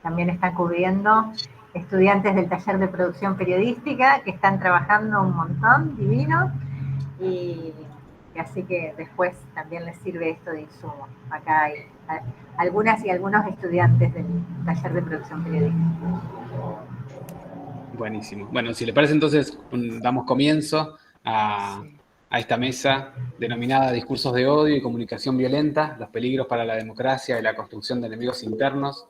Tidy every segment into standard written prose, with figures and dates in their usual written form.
también está cubriendo estudiantes del taller de producción periodística que están trabajando un montón, divino, y así que después también les sirve esto de insumo. Acá hay algunas y algunos estudiantes del taller de producción periodística. Buenísimo. Bueno, si le parece entonces, damos comienzo Sí. a esta mesa denominada Discursos de odio y comunicación violenta, los peligros para la democracia y la construcción de enemigos internos,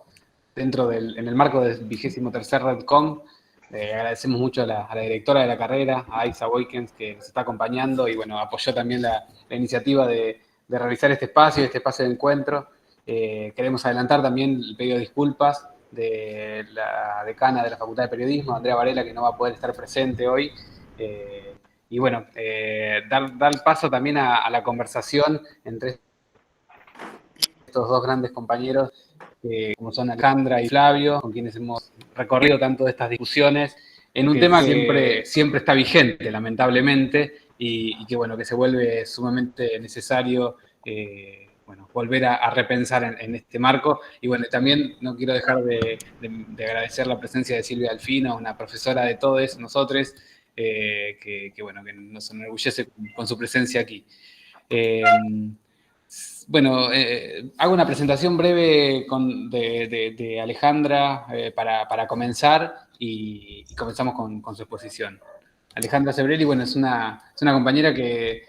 en el marco del 23º RedCom. Agradecemos mucho a la directora de la carrera, a Isa Boykens, que nos está acompañando y bueno, apoyó también la iniciativa de realizar este espacio de encuentro. Queremos adelantar también el pedido de disculpas de la decana de la Facultad de Periodismo, Andrea Varela, que no va a poder estar presente hoy. Y bueno, dar paso también a la conversación entre estos dos grandes compañeros, como son Alejandra y Flavio, con quienes hemos recorrido tanto de estas discusiones, en un tema que siempre está vigente, lamentablemente, y que bueno, que se vuelve sumamente necesario volver a repensar en este marco. Y bueno, también no quiero dejar de agradecer la presencia de Silvia Alfino, una profesora de todos nosotros, bueno, que nos enorgullece con su presencia aquí. Bueno, hago una presentación breve de Alejandra para comenzar y comenzamos con su exposición. Alejandra Sebrelli, bueno, es una compañera que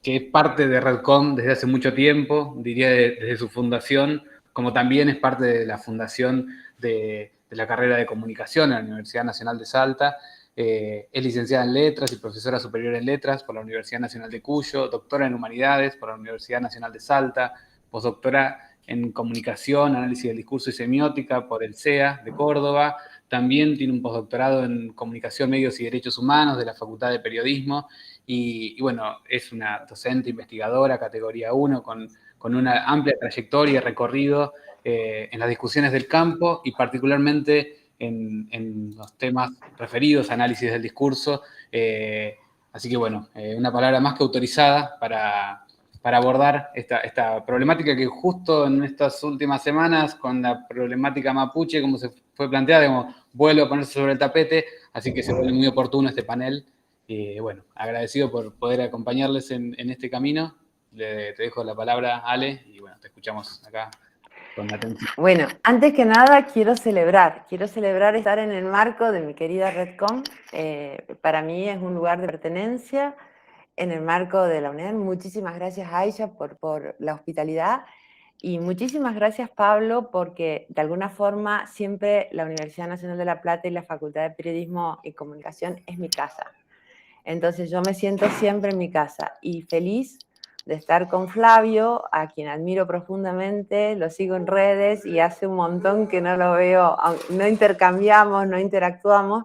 es parte de RedCom desde hace mucho tiempo, diría desde su fundación, como también es parte de la fundación de la carrera de comunicación en la Universidad Nacional de Salta. Es licenciada en Letras y profesora superior en Letras por la Universidad Nacional de Cuyo, doctora en Humanidades por la Universidad Nacional de Salta, postdoctora en Comunicación, Análisis del Discurso y Semiótica por el CEA de Córdoba. También tiene un postdoctorado en Comunicación, Medios y Derechos Humanos de la Facultad de Periodismo. Y bueno, es una docente investigadora categoría 1 con una amplia trayectoria y recorrido en las discusiones del campo y particularmente en los temas referidos a análisis del discurso. Así que bueno, una palabra más que autorizada para abordar esta problemática que justo en estas últimas semanas, con la problemática mapuche, como se fue planteada, como vuelve a ponerse sobre el tapete, así que se vuelve muy oportuno este panel. Bueno, agradecido por poder acompañarles en este camino. Te dejo la palabra, Ale, y bueno, te escuchamos acá con atención. Bueno, antes que nada quiero celebrar estar en el marco de mi querida RedCom. Para mí es un lugar de pertenencia en el marco de la UNED. Muchísimas gracias, Aisha, por la hospitalidad y muchísimas gracias, Pablo, porque de alguna forma siempre la Universidad Nacional de La Plata y la Facultad de Periodismo y Comunicación es mi casa. Entonces yo me siento siempre en mi casa y feliz de estar con Flavio, a quien admiro profundamente, lo sigo en redes y hace un montón que no lo veo, no intercambiamos, no interactuamos,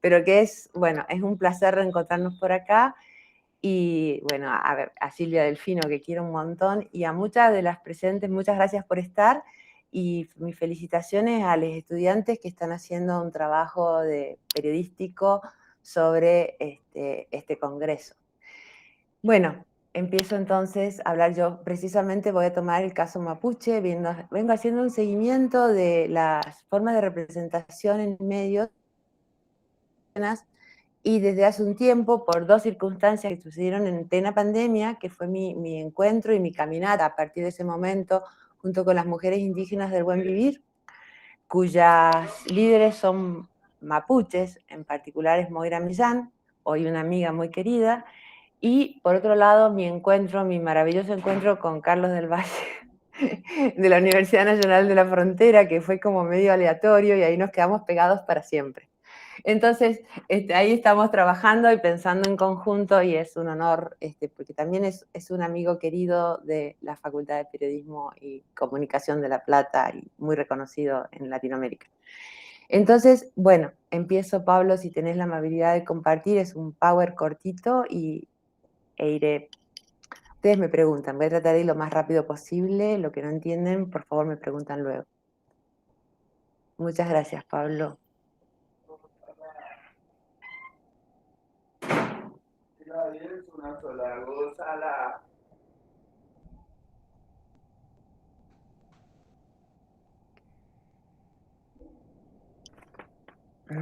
pero que es, bueno, es un placer reencontrarnos por acá. Y bueno, a Silvia Delfino, que quiero un montón, y a muchas de las presentes, muchas gracias por estar, y mis felicitaciones a los estudiantes que están haciendo un trabajo periodístico sobre este congreso. Bueno, empiezo entonces a hablar yo. Precisamente voy a tomar el caso mapuche, vengo haciendo un seguimiento de las formas de representación en medios, y desde hace un tiempo, por dos circunstancias que sucedieron en plena pandemia, que fue mi encuentro y mi caminata a partir de ese momento, junto con las mujeres indígenas del Buen Vivir, cuyas líderes son mapuches, en particular es Moira Millán, hoy una amiga muy querida, y por otro lado mi maravilloso encuentro con Carlos del Valle, de la Universidad Nacional de la Frontera, que fue como medio aleatorio y ahí nos quedamos pegados para siempre. Entonces, ahí estamos trabajando y pensando en conjunto y es un honor, porque también es un amigo querido de la Facultad de Periodismo y Comunicación de La Plata y muy reconocido en Latinoamérica. Entonces, bueno, empiezo, Pablo, si tenés la amabilidad de compartir, es un power cortito e iré. Ustedes me preguntan, voy a tratar de ir lo más rápido posible, lo que no entienden, por favor me preguntan luego. Muchas gracias, Pablo. ¿Estás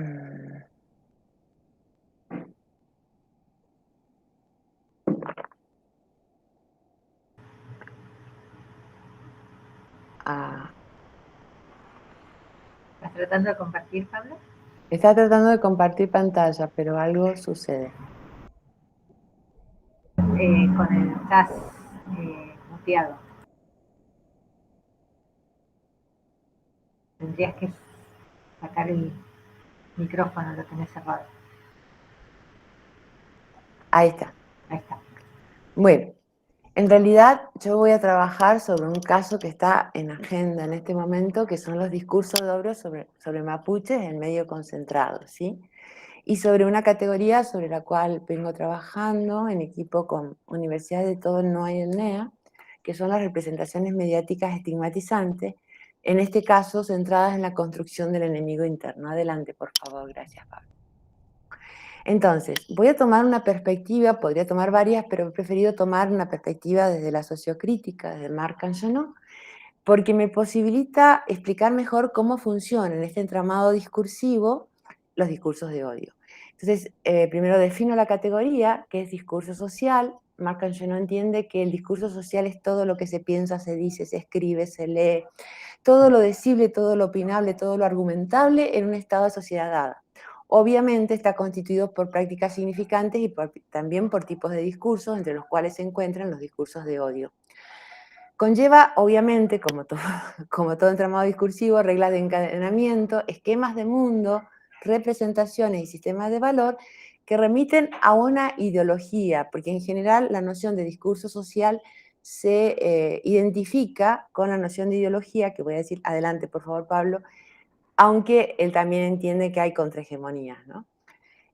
tratando de compartir, Pablo? Está tratando de compartir pantalla, pero algo sucede. Estás muteado. Tendrías que sacar el micrófono, lo tenés cerrado. Ahí está. Ahí está. Bueno, en realidad yo voy a trabajar sobre un caso que está en agenda en este momento, que son los discursos de odio sobre mapuches en medio concentrado, ¿sí? Y sobre una categoría sobre la cual vengo trabajando en equipo con universidades de todo el NOA y el NEA, que son las representaciones mediáticas estigmatizantes, en este caso centradas en la construcción del enemigo interno. Adelante, por favor. Gracias, Pablo. Entonces, voy a tomar una perspectiva, podría tomar varias, pero he preferido tomar una perspectiva desde la sociocrítica, desde Marc Angenot, porque me posibilita explicar mejor cómo funcionan en este entramado discursivo los discursos de odio. Entonces, primero defino la categoría, que es discurso social. Marc Angenot entiende que el discurso social es todo lo que se piensa, se dice, se escribe, se lee, todo lo decible, todo lo opinable, todo lo argumentable en un estado de sociedad dada. Obviamente está constituido por prácticas significantes y también por tipos de discursos, entre los cuales se encuentran los discursos de odio. Conlleva, obviamente, como todo entramado discursivo, reglas de encadenamiento, esquemas de mundo, representaciones y sistemas de valor que remiten a una ideología, porque en general la noción de discurso social se identifica con la noción de ideología, que voy a decir adelante, por favor, Pablo, aunque él también entiende que hay contrahegemonías, ¿no?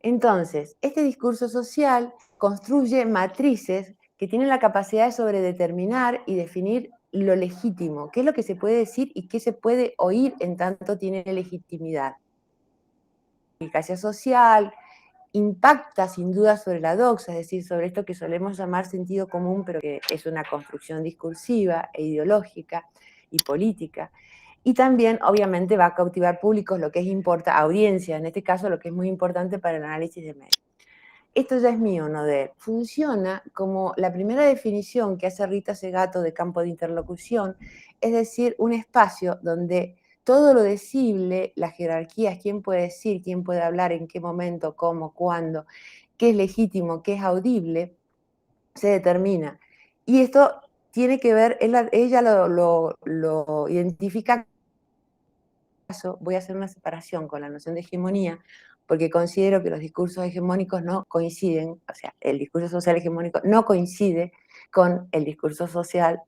Entonces, este discurso social construye matrices que tienen la capacidad de sobredeterminar y definir lo legítimo, qué es lo que se puede decir y qué se puede oír en tanto tiene legitimidad. La eficacia social impacta sin duda sobre la doxa, es decir, sobre esto que solemos llamar sentido común, pero que es una construcción discursiva e ideológica y política. Y también, obviamente, va a cautivar públicos, lo que es audiencia, en este caso, lo que es muy importante para el análisis de medios. Esto ya es mío, no de él. Funciona como la primera definición que hace Rita Segato de campo de interlocución, es decir, un espacio donde todo lo decible, las jerarquías, quién puede decir, quién puede hablar, en qué momento, cómo, cuándo, qué es legítimo, qué es audible, se determina. Y esto tiene que ver, ella lo identifica. Voy a hacer una separación con la noción de hegemonía, porque considero que los discursos hegemónicos no coinciden, o sea, el discurso social hegemónico no coincide con el discurso social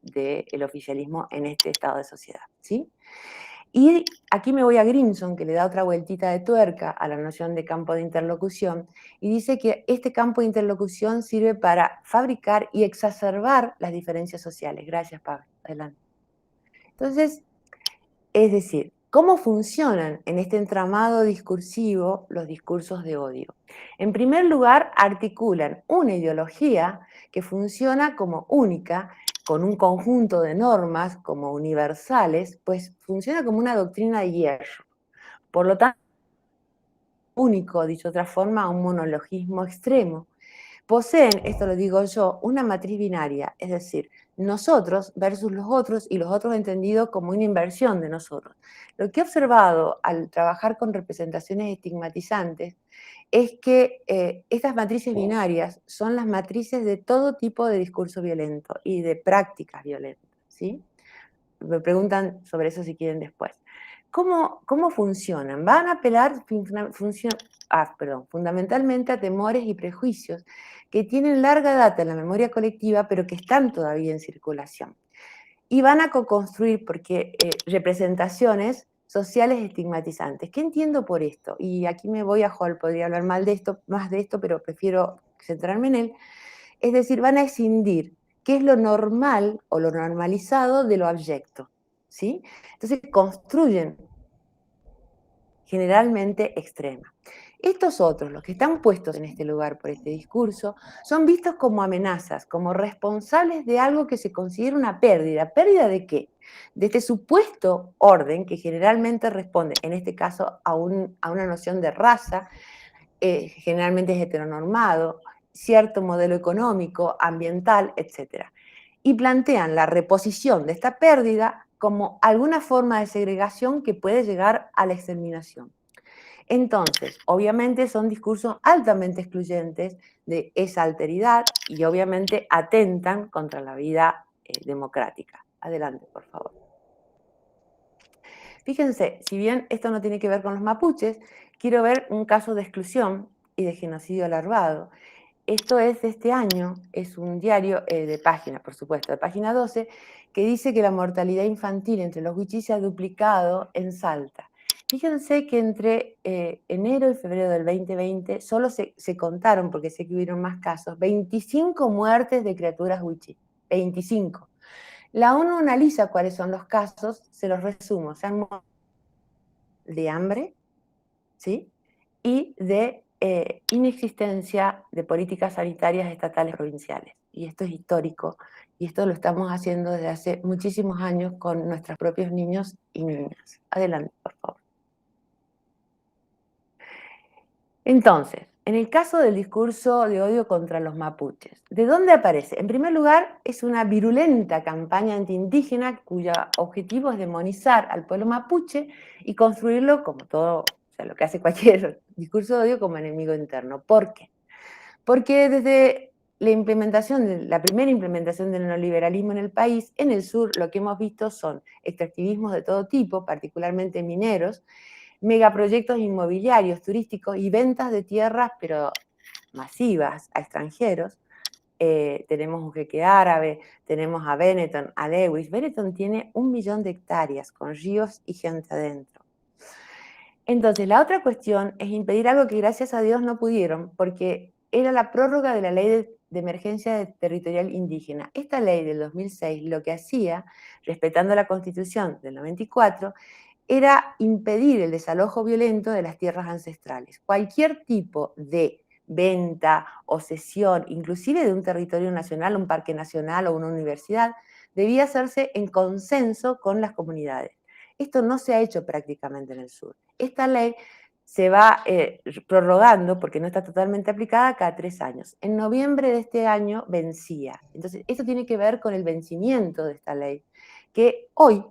del oficialismo en este estado de sociedad, ¿sí? Y aquí me voy a Grimson, que le da otra vueltita de tuerca a la noción de campo de interlocución, y dice que este campo de interlocución sirve para fabricar y exacerbar las diferencias sociales. Gracias, Pablo. Adelante. Entonces, es decir, ¿cómo funcionan en este entramado discursivo los discursos de odio? En primer lugar, articulan una ideología que funciona como única, con un conjunto de normas como universales, pues funciona como una doctrina de hierro. Por lo tanto, único, dicho de otra forma, un monologismo extremo. Poseen, esto lo digo yo, una matriz binaria, es decir, nosotros versus los otros y los otros entendidos como una inversión de nosotros. Lo que he observado al trabajar con representaciones estigmatizantes es que estas matrices binarias son las matrices de todo tipo de discurso violento y de prácticas violentas, ¿sí? Me preguntan sobre eso si quieren después. ¿Cómo funcionan? Van a apelar fundamentalmente a temores y prejuicios que tienen larga data en la memoria colectiva, pero que están todavía en circulación. Y van a co-construir representaciones sociales estigmatizantes. ¿Qué entiendo por esto? Y aquí me voy a Hall, podría hablar más de esto, pero prefiero centrarme en él. Es decir, van a escindir qué es lo normal o lo normalizado de lo abyecto, ¿sí? Entonces construyen generalmente extrema. Estos otros, los que están puestos en este lugar por este discurso, son vistos como amenazas, como responsables de algo que se considera una pérdida. ¿Pérdida de qué? De este supuesto orden que generalmente responde, en este caso, a una noción de raza, generalmente es heteronormado, cierto modelo económico, ambiental, etc. Y plantean la reposición de esta pérdida como alguna forma de segregación que puede llegar a la exterminación. Entonces, obviamente son discursos altamente excluyentes de esa alteridad y obviamente atentan contra la vida democrática. Adelante, por favor. Fíjense, si bien esto no tiene que ver con los mapuches, quiero ver un caso de exclusión y de genocidio larvado. Esto es de este año, es un diario de página, por supuesto, de página 12, que dice que la mortalidad infantil entre los huichis se ha duplicado en Salta. Fíjense que entre enero y febrero del 2020 solo se contaron, porque sé que hubieron más casos, 25 muertes de criaturas huichí, 25. La ONU analiza cuáles son los casos, se los resumo, se han muerto de hambre, ¿sí? Y de inexistencia de políticas sanitarias estatales provinciales. Y esto es histórico, y esto lo estamos haciendo desde hace muchísimos años con nuestros propios niños y niñas. Adelante, por favor. Entonces, en el caso del discurso de odio contra los mapuches, ¿de dónde aparece? En primer lugar, es una virulenta campaña antiindígena cuyo objetivo es demonizar al pueblo mapuche y construirlo como todo, o sea, lo que hace cualquier discurso de odio, como enemigo interno. ¿Por qué? Porque desde la primera implementación del neoliberalismo en el país, en el sur lo que hemos visto son extractivismos de todo tipo, particularmente mineros, megaproyectos inmobiliarios, turísticos y ventas de tierras, pero masivas, a extranjeros. Tenemos un jeque árabe, tenemos a Benetton, a Lewis. Benetton tiene 1 millón de hectáreas con ríos y gente adentro. Entonces, la otra cuestión es impedir algo que gracias a Dios no pudieron, porque era la prórroga de la ley de emergencia territorial indígena. Esta ley del 2006 lo que hacía, respetando la Constitución del 94, era impedir el desalojo violento de las tierras ancestrales. Cualquier tipo de venta o cesión, inclusive de un territorio nacional, un parque nacional o una universidad, debía hacerse en consenso con las comunidades. Esto no se ha hecho prácticamente en el sur. Esta ley se va prorrogando, porque no está totalmente aplicada, cada 3 años. En noviembre de este año vencía. Entonces, esto tiene que ver con el vencimiento de esta ley, que hoy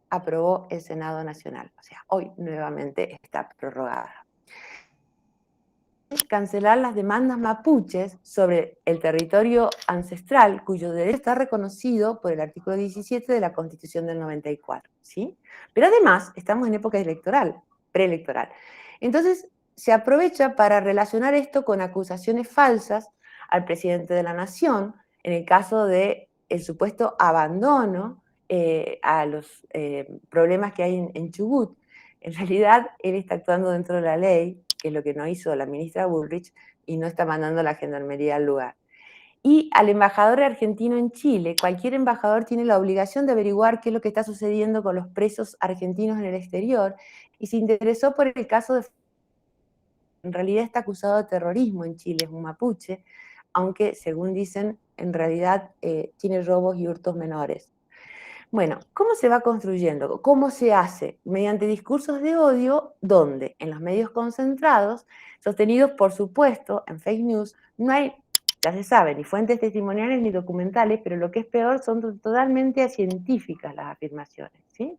aprobó el Senado Nacional. O sea, hoy nuevamente está prorrogada. Cancelar las demandas mapuches sobre el territorio ancestral, cuyo derecho está reconocido por el artículo 17 de la Constitución del 94, ¿sí? Pero además, estamos en época electoral, preelectoral. Entonces, se aprovecha para relacionar esto con acusaciones falsas al presidente de la Nación, en el caso de el supuesto abandono a los problemas que hay en Chubut. En realidad, él está actuando dentro de la ley, que es lo que no hizo la ministra Bullrich, y no está mandando la gendarmería al lugar. Y al embajador argentino en Chile, cualquier embajador tiene la obligación de averiguar qué es lo que está sucediendo con los presos argentinos en el exterior, y se interesó por el caso de... En realidad está acusado de terrorismo en Chile, es un mapuche, aunque según dicen, en realidad tiene robos y hurtos menores. Bueno, ¿cómo se va construyendo? ¿Cómo se hace? Mediante discursos de odio, ¿dónde? En los medios concentrados, sostenidos, por supuesto, en fake news. No hay, ya se sabe, ni fuentes testimoniales ni documentales, pero lo que es peor son totalmente científicas las afirmaciones, ¿sí?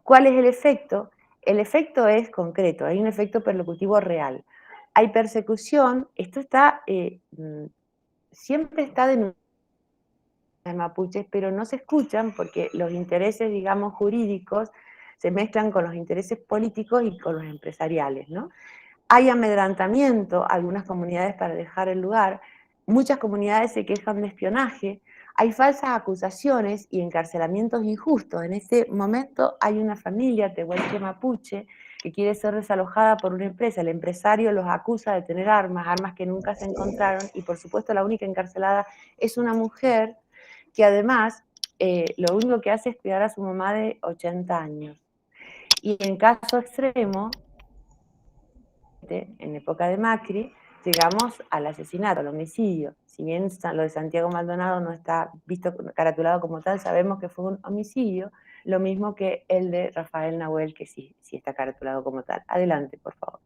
¿Cuál es el efecto? El efecto es concreto, hay un efecto perlocutivo real. Hay persecución, esto está, siempre está denunciado de mapuches, pero no se escuchan porque los intereses, digamos, jurídicos se mezclan con los intereses políticos y con los empresariales, ¿no? Hay amedrantamiento, algunas comunidades para dejar el lugar, muchas comunidades se quejan de espionaje, hay falsas acusaciones y encarcelamientos injustos. En este momento hay una familia tehuelche mapuche que quiere ser desalojada por una empresa. El empresario los acusa de tener armas que nunca se encontraron, y por supuesto la única encarcelada es una mujer que además lo único que hace es cuidar a su mamá de 80 años. Y en caso extremo, en época de Macri, llegamos al asesinato, al homicidio. Si bien lo de Santiago Maldonado no está visto, caratulado como tal, sabemos que fue un homicidio, lo mismo que el de Rafael Nahuel, que sí está caratulado como tal. Adelante, por favor.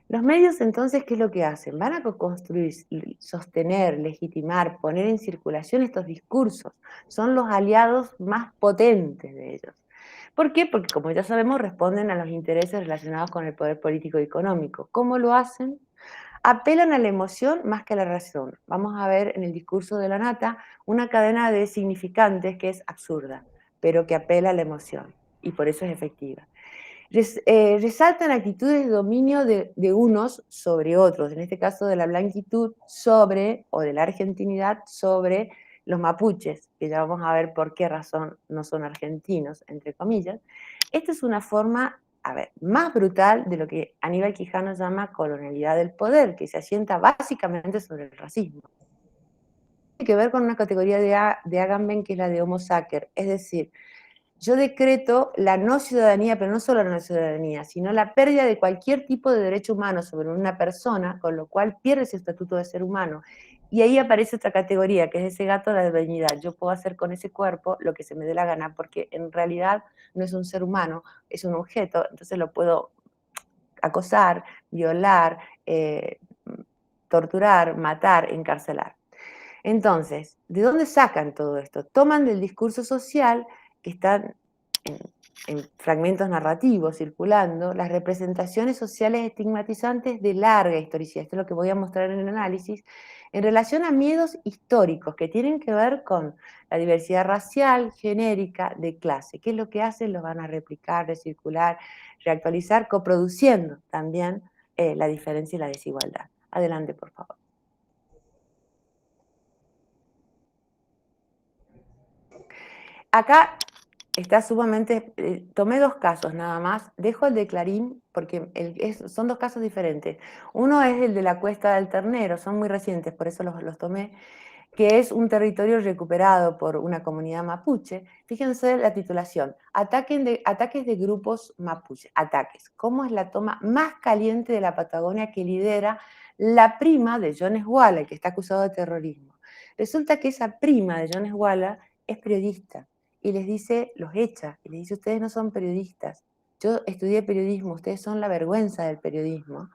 Los medios, entonces, ¿qué es lo que hacen? Van a construir, sostener, legitimar, poner en circulación estos discursos. Son los aliados más potentes de ellos. ¿Por qué? Porque, como ya sabemos, responden a los intereses relacionados con el poder político y económico. ¿Cómo lo hacen? Apelan a la emoción más que a la razón. Vamos a ver en el discurso de la Nata una cadena de significantes que es absurda, pero que apela a la emoción, y por eso es efectiva. Resaltan actitudes de dominio de unos sobre otros, en este caso de la blanquitud sobre, o de la argentinidad sobre los mapuches, que ya vamos a ver por qué razón no son argentinos, entre comillas. Esta es una forma, más brutal de lo que Aníbal Quijano llama colonialidad del poder, que se asienta básicamente sobre el racismo. Tiene que ver con una categoría de Agamben que es la de Homo sacer, es decir, yo decreto la no ciudadanía, pero no solo la no ciudadanía, sino la pérdida de cualquier tipo de derecho humano sobre una persona, con lo cual pierde ese estatuto de ser humano. Y ahí aparece otra categoría, que es ese gato de la dignidad. Yo puedo hacer con ese cuerpo lo que se me dé la gana, porque en realidad no es un ser humano, es un objeto, entonces lo puedo acosar, violar, torturar, matar, encarcelar. Entonces, ¿de dónde sacan todo esto? Toman del discurso social que están en fragmentos narrativos circulando, las representaciones sociales estigmatizantes de larga historicidad. Esto es lo que voy a mostrar en el análisis, en relación a miedos históricos que tienen que ver con la diversidad racial, genérica, de clase. ¿Qué es lo que hacen? Los van a replicar, recircular, reactualizar, coproduciendo también la diferencia y la desigualdad. Adelante, por favor. Acá está sumamente, tomé dos casos nada más, dejo el de Clarín porque son dos casos diferentes. Uno es el de la Cuesta del Ternero, son muy recientes, por eso los tomé, que es un territorio recuperado por una comunidad mapuche. Fíjense la titulación, ataques de grupos mapuche, ataques. ¿Cómo es la toma más caliente de la Patagonia que lidera la prima de John Esguala, el que está acusado de terrorismo? Resulta que esa prima de John Esguala es periodista y les dice, los echa, y les dice, ustedes no son periodistas, yo estudié periodismo, ustedes son la vergüenza del periodismo.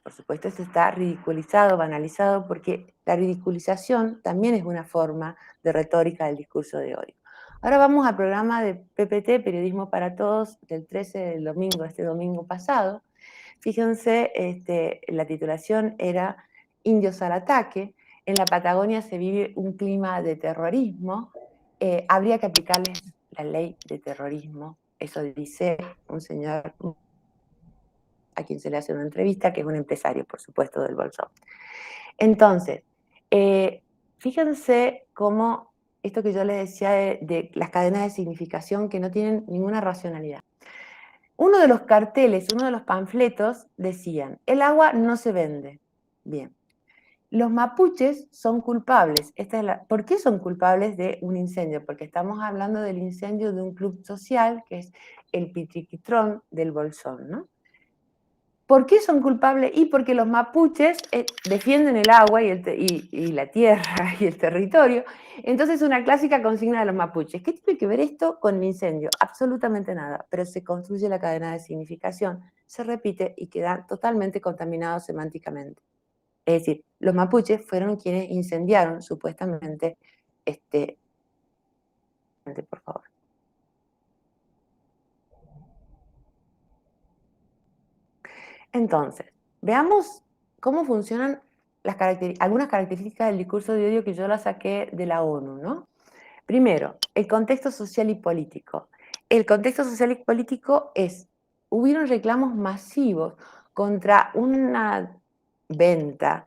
Por supuesto, esto está ridiculizado, banalizado, porque la ridiculización también es una forma de retórica del discurso de odio. Ahora vamos al programa de PPT, Periodismo para Todos, del 13 del domingo, este domingo pasado. Fíjense, la titulación era Indios al ataque. En la Patagonia se vive un clima de terrorismo. Habría que aplicarles la ley de terrorismo. Eso dice un señor a quien se le hace una entrevista, que es un empresario, por supuesto, del Bolsón. Entonces, fíjense cómo esto que yo les decía de las cadenas de significación que no tienen ninguna racionalidad. Uno de los carteles, uno de los panfletos decían, el agua no se vende. Bien. Los mapuches son culpables. ¿Por qué son culpables de un incendio? Porque estamos hablando del incendio de un club social, que es el Pitriquitrón del Bolsón, ¿no? ¿Por qué son culpables? Y porque los mapuches defienden el agua y la tierra y el territorio. Entonces es una clásica consigna de los mapuches. ¿Qué tiene que ver esto con el incendio? Absolutamente nada, pero se construye la cadena de significación, se repite y queda totalmente contaminado semánticamente. Es decir, los mapuches fueron quienes incendiaron supuestamente por favor. Entonces, veamos cómo funcionan algunas características del discurso de odio que yo la saqué de la ONU, ¿no? Primero, el contexto social y político. El contexto social y político hubieron reclamos masivos contra una venta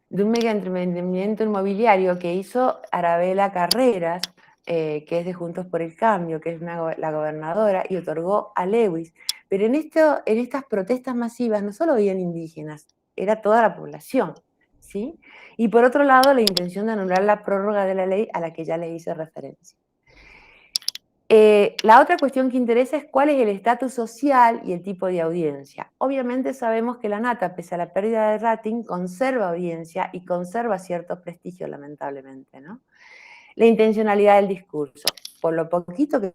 de un mega emprendimiento inmobiliario que hizo Arabela Carreras, que es de Juntos por el Cambio, que es la gobernadora, y otorgó a Lewis. Pero en estas protestas masivas no solo habían indígenas, era toda la población, ¿sí? Y por otro lado, la intención de anular la prórroga de la ley a la que ya le hice referencia. La otra cuestión que interesa es cuál es el estatus social y el tipo de audiencia. Obviamente sabemos que la nata, pese a la pérdida de rating, conserva audiencia y conserva cierto prestigio, lamentablemente, ¿no? La intencionalidad del discurso. Por lo poquito que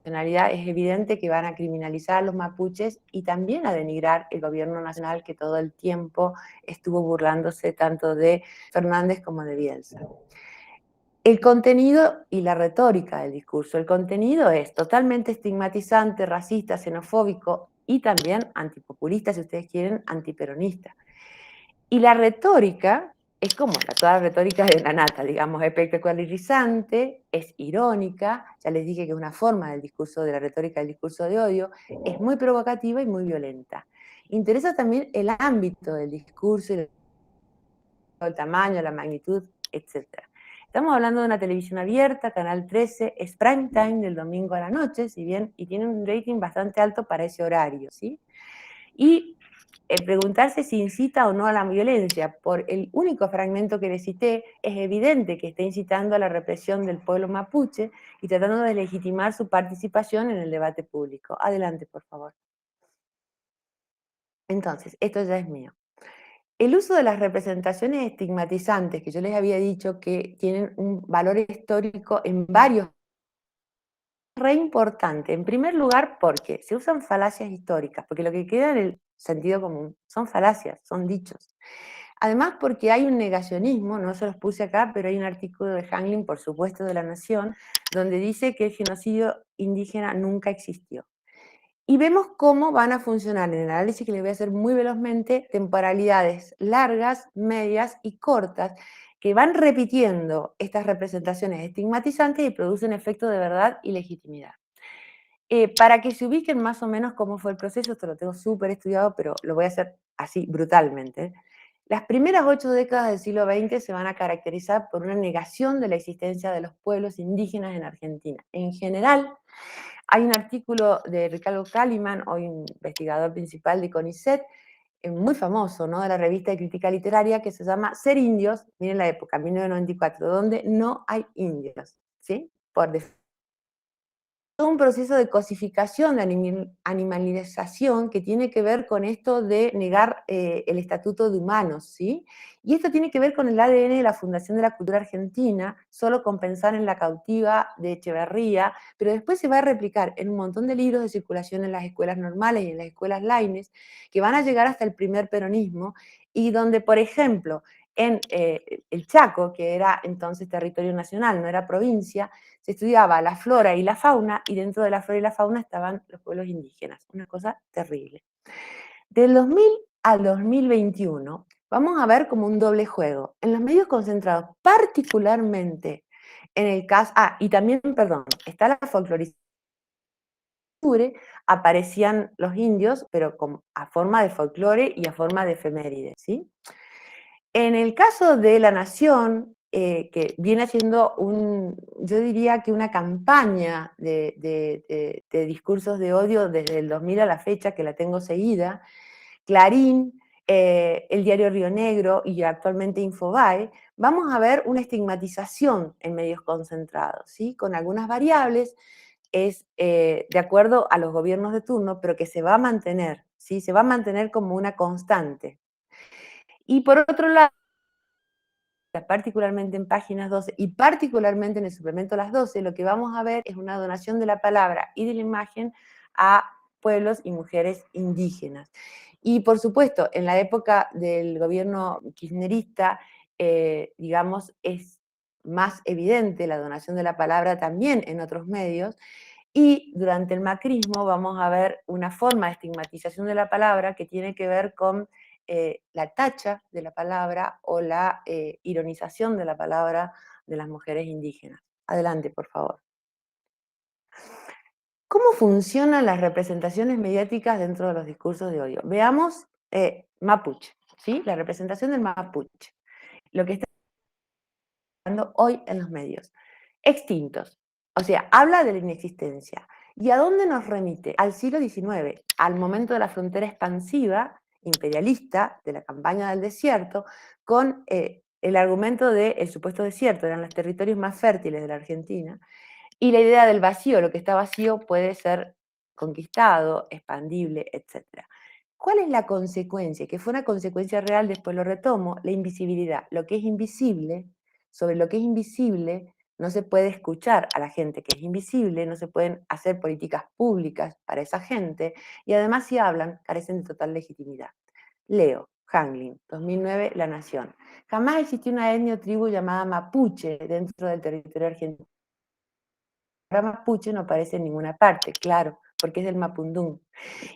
es evidente que van a criminalizar a los mapuches y también a denigrar el gobierno nacional que todo el tiempo estuvo burlándose tanto de Fernández como de Bielsa. El contenido y la retórica del discurso. El contenido es totalmente estigmatizante, racista, xenofóbico y también antipopulista, si ustedes quieren, antiperonista. Y la retórica es como toda la retórica de la nata, digamos, espectacularizante, es irónica, ya les dije que es una forma del discurso, de la retórica del discurso de odio, es muy provocativa y muy violenta. Interesa también el ámbito del discurso, el tamaño, la magnitud, etc. Estamos hablando de una televisión abierta, Canal 13, es prime time del domingo a la noche, si bien, y tiene un rating bastante alto para ese horario, ¿sí? Y preguntarse si incita o no a la violencia. Por el único fragmento que le cité, es evidente que está incitando a la represión del pueblo mapuche y tratando de legitimar su participación en el debate público. Adelante, por favor. Entonces, esto ya es mío. El uso de las representaciones estigmatizantes, que yo les había dicho que tienen un valor histórico en varios, es re importante. En primer lugar, porque se usan falacias históricas, porque lo que queda en el sentido común son falacias, son dichos. Además, porque hay un negacionismo, no se los puse acá, pero hay un artículo de Hanglin, por supuesto, de La Nación, donde dice que el genocidio indígena nunca existió. Y vemos cómo van a funcionar en el análisis que les voy a hacer muy velozmente, temporalidades largas, medias y cortas, que van repitiendo estas representaciones estigmatizantes y producen efecto de verdad y legitimidad. Para que se ubiquen más o menos cómo fue el proceso, esto lo tengo súper estudiado, pero lo voy a hacer así brutalmente. Las primeras 8 décadas del siglo XX se van a caracterizar por una negación de la existencia de los pueblos indígenas en Argentina. En general, hay un artículo de Ricardo Kalimann, hoy investigador principal de CONICET, muy famoso, ¿no?, de la revista de crítica literaria, que se llama Ser indios, miren la época, 1994, donde no hay indios, ¿sí? Por definición. Todo un proceso de cosificación, de animalización, que tiene que ver con esto de negar el estatuto de humanos, ¿sí? Y esto tiene que ver con el ADN de la Fundación de la Cultura Argentina, solo con pensar en La Cautiva de Echeverría, pero después se va a replicar en un montón de libros de circulación en las escuelas normales y en las escuelas Laines, que van a llegar hasta el primer peronismo, y donde, por ejemplo, en el Chaco, que era entonces territorio nacional, no era provincia, se estudiaba la flora y la fauna, y dentro de la flora y la fauna estaban los pueblos indígenas. Una cosa terrible. Del 2000 al 2021 vamos a ver como un doble juego. En los medios concentrados, particularmente en el caso... y también, perdón, está la folclorización. Aparecían los indios, pero a forma de folclore y a forma de efemérides, ¿sí? En el caso de La Nación, que viene haciendo yo diría que una campaña de discursos de odio desde el 2000 a la fecha, que la tengo seguida, Clarín, el diario Río Negro y actualmente Infobae, vamos a ver una estigmatización en medios concentrados, ¿sí? Con algunas variables, es de acuerdo a los gobiernos de turno, pero que se va a mantener, ¿sí? Se va a mantener como una constante. Y por otro lado, particularmente en páginas 12 y particularmente en el suplemento Las 12, lo que vamos a ver es una donación de la palabra y de la imagen a pueblos y mujeres indígenas. Y por supuesto, en la época del gobierno kirchnerista, digamos, es más evidente la donación de la palabra también en otros medios, y durante el macrismo vamos a ver una forma de estigmatización de la palabra que tiene que ver con la tacha de la palabra o la ironización de la palabra de las mujeres indígenas. Adelante, por favor. ¿Cómo funcionan las representaciones mediáticas dentro de los discursos de odio? Veamos Mapuche, ¿sí? La representación del Mapuche. Lo que está pasando hoy en los medios. Extintos. O sea, habla de la inexistencia. ¿Y a dónde nos remite? Al siglo XIX, al momento de la frontera expansiva, imperialista, de la campaña del desierto, con el argumento del supuesto desierto, eran los territorios más fértiles de la Argentina, Y la idea del vacío, lo que está vacío puede ser conquistado, expandible, etc. ¿Cuál es la consecuencia? Que fue una consecuencia real, después lo retomo, la invisibilidad. Lo que es invisible, sobre lo que es invisible, no se puede escuchar a la gente que es invisible, no se pueden hacer políticas públicas para esa gente, y además si hablan, carecen de total legitimidad. Leo, Hanglin, 2009, La Nación. Jamás existió una etnia o tribu llamada mapuche dentro del territorio argentino. La palabra mapuche no aparece en ninguna parte, claro, porque es del mapundún.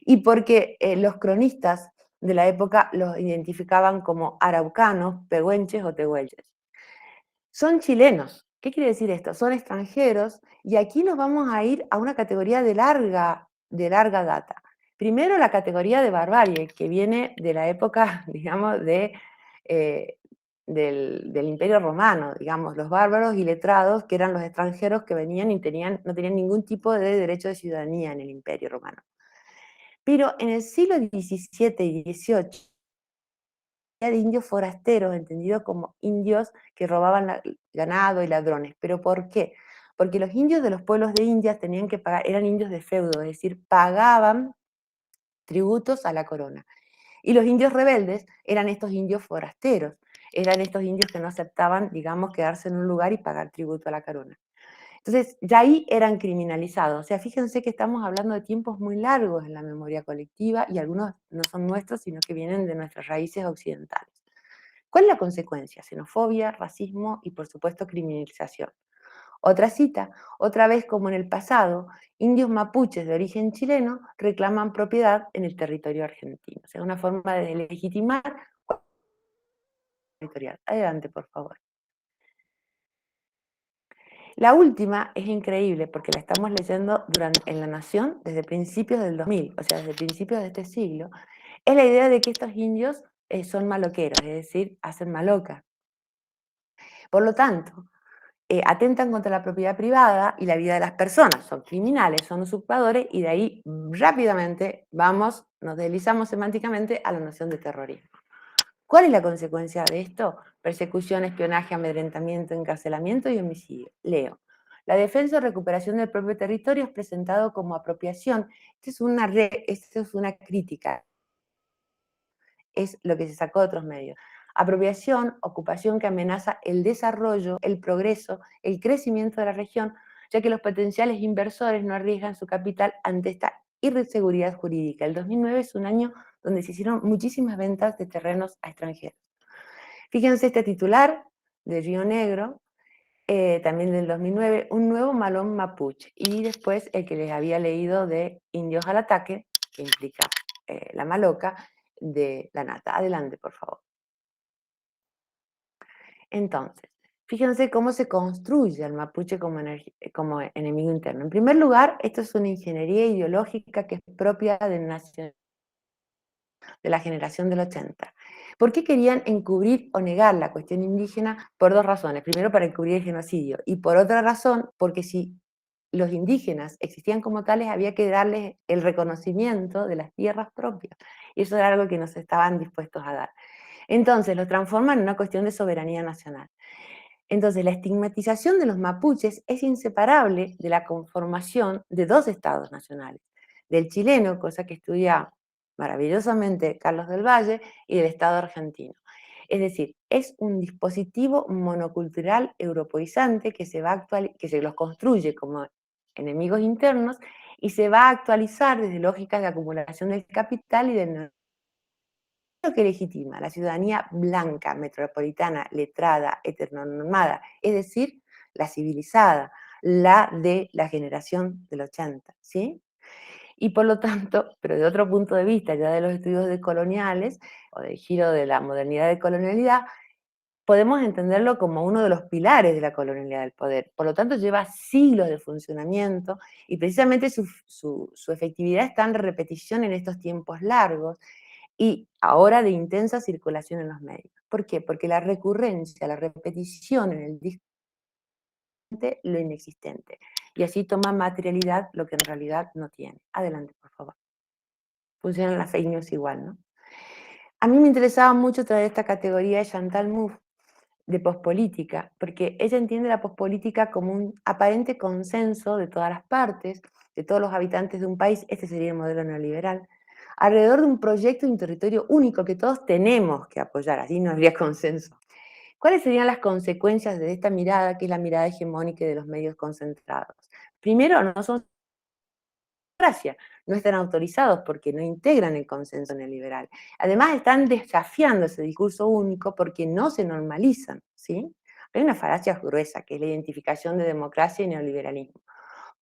Y porque los cronistas de la época los identificaban como araucanos, pehuenches o tehuelches. Son chilenos. ¿Qué quiere decir esto? Son extranjeros y aquí nos vamos a ir a una categoría de larga data. Primero la categoría de barbarie, que viene de la época, digamos, del Imperio Romano, digamos, los bárbaros iletrados, que eran los extranjeros que venían y no tenían ningún tipo de derecho de ciudadanía en el Imperio Romano. Pero en el siglo XVII y XVIII, de indios forasteros, entendidos como indios que robaban ganado y ladrones. ¿Pero por qué? Porque los indios de los pueblos de Indias tenían que pagar, eran indios de feudo, es decir, pagaban tributos a la corona. Y los indios rebeldes eran estos indios forasteros, eran estos indios que no aceptaban, digamos, quedarse en un lugar y pagar tributo a la corona. Entonces, ya ahí eran criminalizados. O sea, fíjense que estamos hablando de tiempos muy largos en la memoria colectiva y algunos no son nuestros, sino que vienen de nuestras raíces occidentales. ¿Cuál es la consecuencia? Xenofobia, racismo y, por supuesto, criminalización. Otra cita, otra vez como en el pasado, indios mapuches de origen chileno reclaman propiedad en el territorio argentino. O sea, una forma de legitimar el territorial. Adelante, por favor. La última es increíble porque la estamos leyendo en La Nación desde principios del 2000, o sea, desde principios de este siglo. Es la idea de que estos indios son maloqueros, es decir, hacen maloca. Por lo tanto, atentan contra la propiedad privada y la vida de las personas, son criminales, son usurpadores, y de ahí rápidamente nos deslizamos semánticamente a la noción de terrorismo. ¿Cuál es la consecuencia de esto? Persecución, espionaje, amedrentamiento, encarcelamiento y homicidio. Leo. La defensa o recuperación del propio territorio es presentado como apropiación. Esto es una crítica, es lo que se sacó de otros medios. Apropiación, ocupación que amenaza el desarrollo, el progreso, el crecimiento de la región, ya que los potenciales inversores no arriesgan su capital ante esta inseguridad jurídica. El 2009 es un año donde se hicieron muchísimas ventas de terrenos a extranjeros. Fíjense este titular de Río Negro, también del 2009, un nuevo malón mapuche. Y después el que les había leído de Indios al ataque, que implica la maloca, de la nata. Adelante, por favor. Entonces, fíjense cómo se construye el mapuche como enemigo interno. En primer lugar, esto es una ingeniería ideológica que es propia del nacionalismo de la generación del 80. ¿Por qué querían encubrir o negar la cuestión indígena? Por dos razones. Primero, para encubrir el genocidio, y por otra razón, porque si los indígenas existían como tales, había que darles el reconocimiento de las tierras propias. Y eso era algo que no se estaban dispuestos a dar. Entonces, lo transforman en una cuestión de soberanía nacional. Entonces, la estigmatización de los mapuches es inseparable de la conformación de dos estados nacionales, del chileno, cosa que estudia maravillosamente Carlos del Valle, y del estado argentino. Es decir, es un dispositivo monocultural europeizante que se los construye como enemigos internos y se va a actualizar desde lógicas de acumulación del capital y del que legitima la ciudadanía blanca, metropolitana, letrada, heteronormada, es decir, la civilizada, la de la generación del 80, ¿sí? Y por lo tanto, pero de otro punto de vista, ya de los estudios decoloniales, o del giro de la modernidad de colonialidad, podemos entenderlo como uno de los pilares de la colonialidad del poder. Por lo tanto, lleva siglos de funcionamiento y precisamente su efectividad está en repetición en estos tiempos largos, y ahora de intensa circulación en los medios. ¿Por qué? Porque la recurrencia, la repetición en el discurso, lo inexistente. Y así toma materialidad lo que en realidad no tiene. Adelante, por favor. Funcionan las fake news igual, ¿no? A mí me interesaba mucho traer esta categoría de Chantal Mouffe, de pospolítica, porque ella entiende la pospolítica como un aparente consenso de todas las partes, de todos los habitantes de un país, este sería el modelo neoliberal, alrededor de un proyecto de un territorio único que todos tenemos que apoyar, así no habría consenso. ¿Cuáles serían las consecuencias de esta mirada, que es la mirada hegemónica de los medios concentrados? Primero, no son democracia, no están autorizados porque no integran el consenso neoliberal. Además, están desafiando ese discurso único porque no se normalizan, ¿sí? Hay una falacia gruesa, que es la identificación de democracia y neoliberalismo.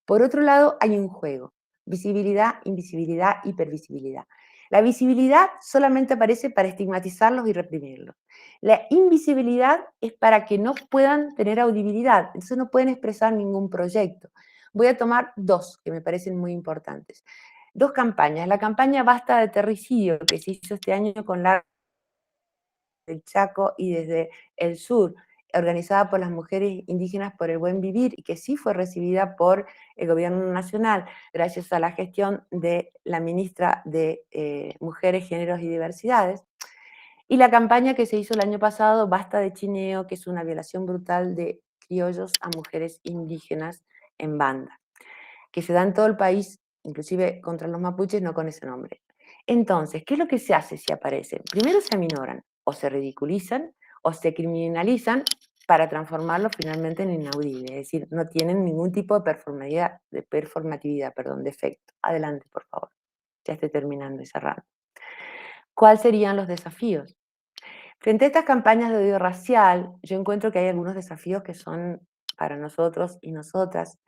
Por otro lado, hay un juego: visibilidad, invisibilidad, hipervisibilidad. La visibilidad solamente aparece para estigmatizarlos y reprimirlos. La invisibilidad es para que no puedan tener audibilidad, entonces no pueden expresar ningún proyecto. Voy a tomar dos que me parecen muy importantes. Dos campañas. La campaña Basta de Terricidio, que se hizo este año con la del Chaco y desde el sur, organizada por las mujeres indígenas por el buen vivir, y que sí fue recibida por el gobierno nacional, gracias a la gestión de la ministra de Mujeres, Géneros y Diversidades. Y la campaña que se hizo el año pasado, Basta de Chineo, que es una violación brutal de criollos a mujeres indígenas en banda, que se da en todo el país, inclusive contra los mapuches, no con ese nombre. Entonces, ¿qué es lo que se hace si aparecen? Primero se aminoran, o se ridiculizan, o se criminalizan para transformarlo finalmente en inaudible, es decir, no tienen ningún tipo de performatividad, de efecto. Adelante, por favor. Ya estoy terminando y cerrando. ¿Cuáles serían los desafíos? Frente a estas campañas de odio racial, yo encuentro que hay algunos desafíos que son para nosotros y nosotras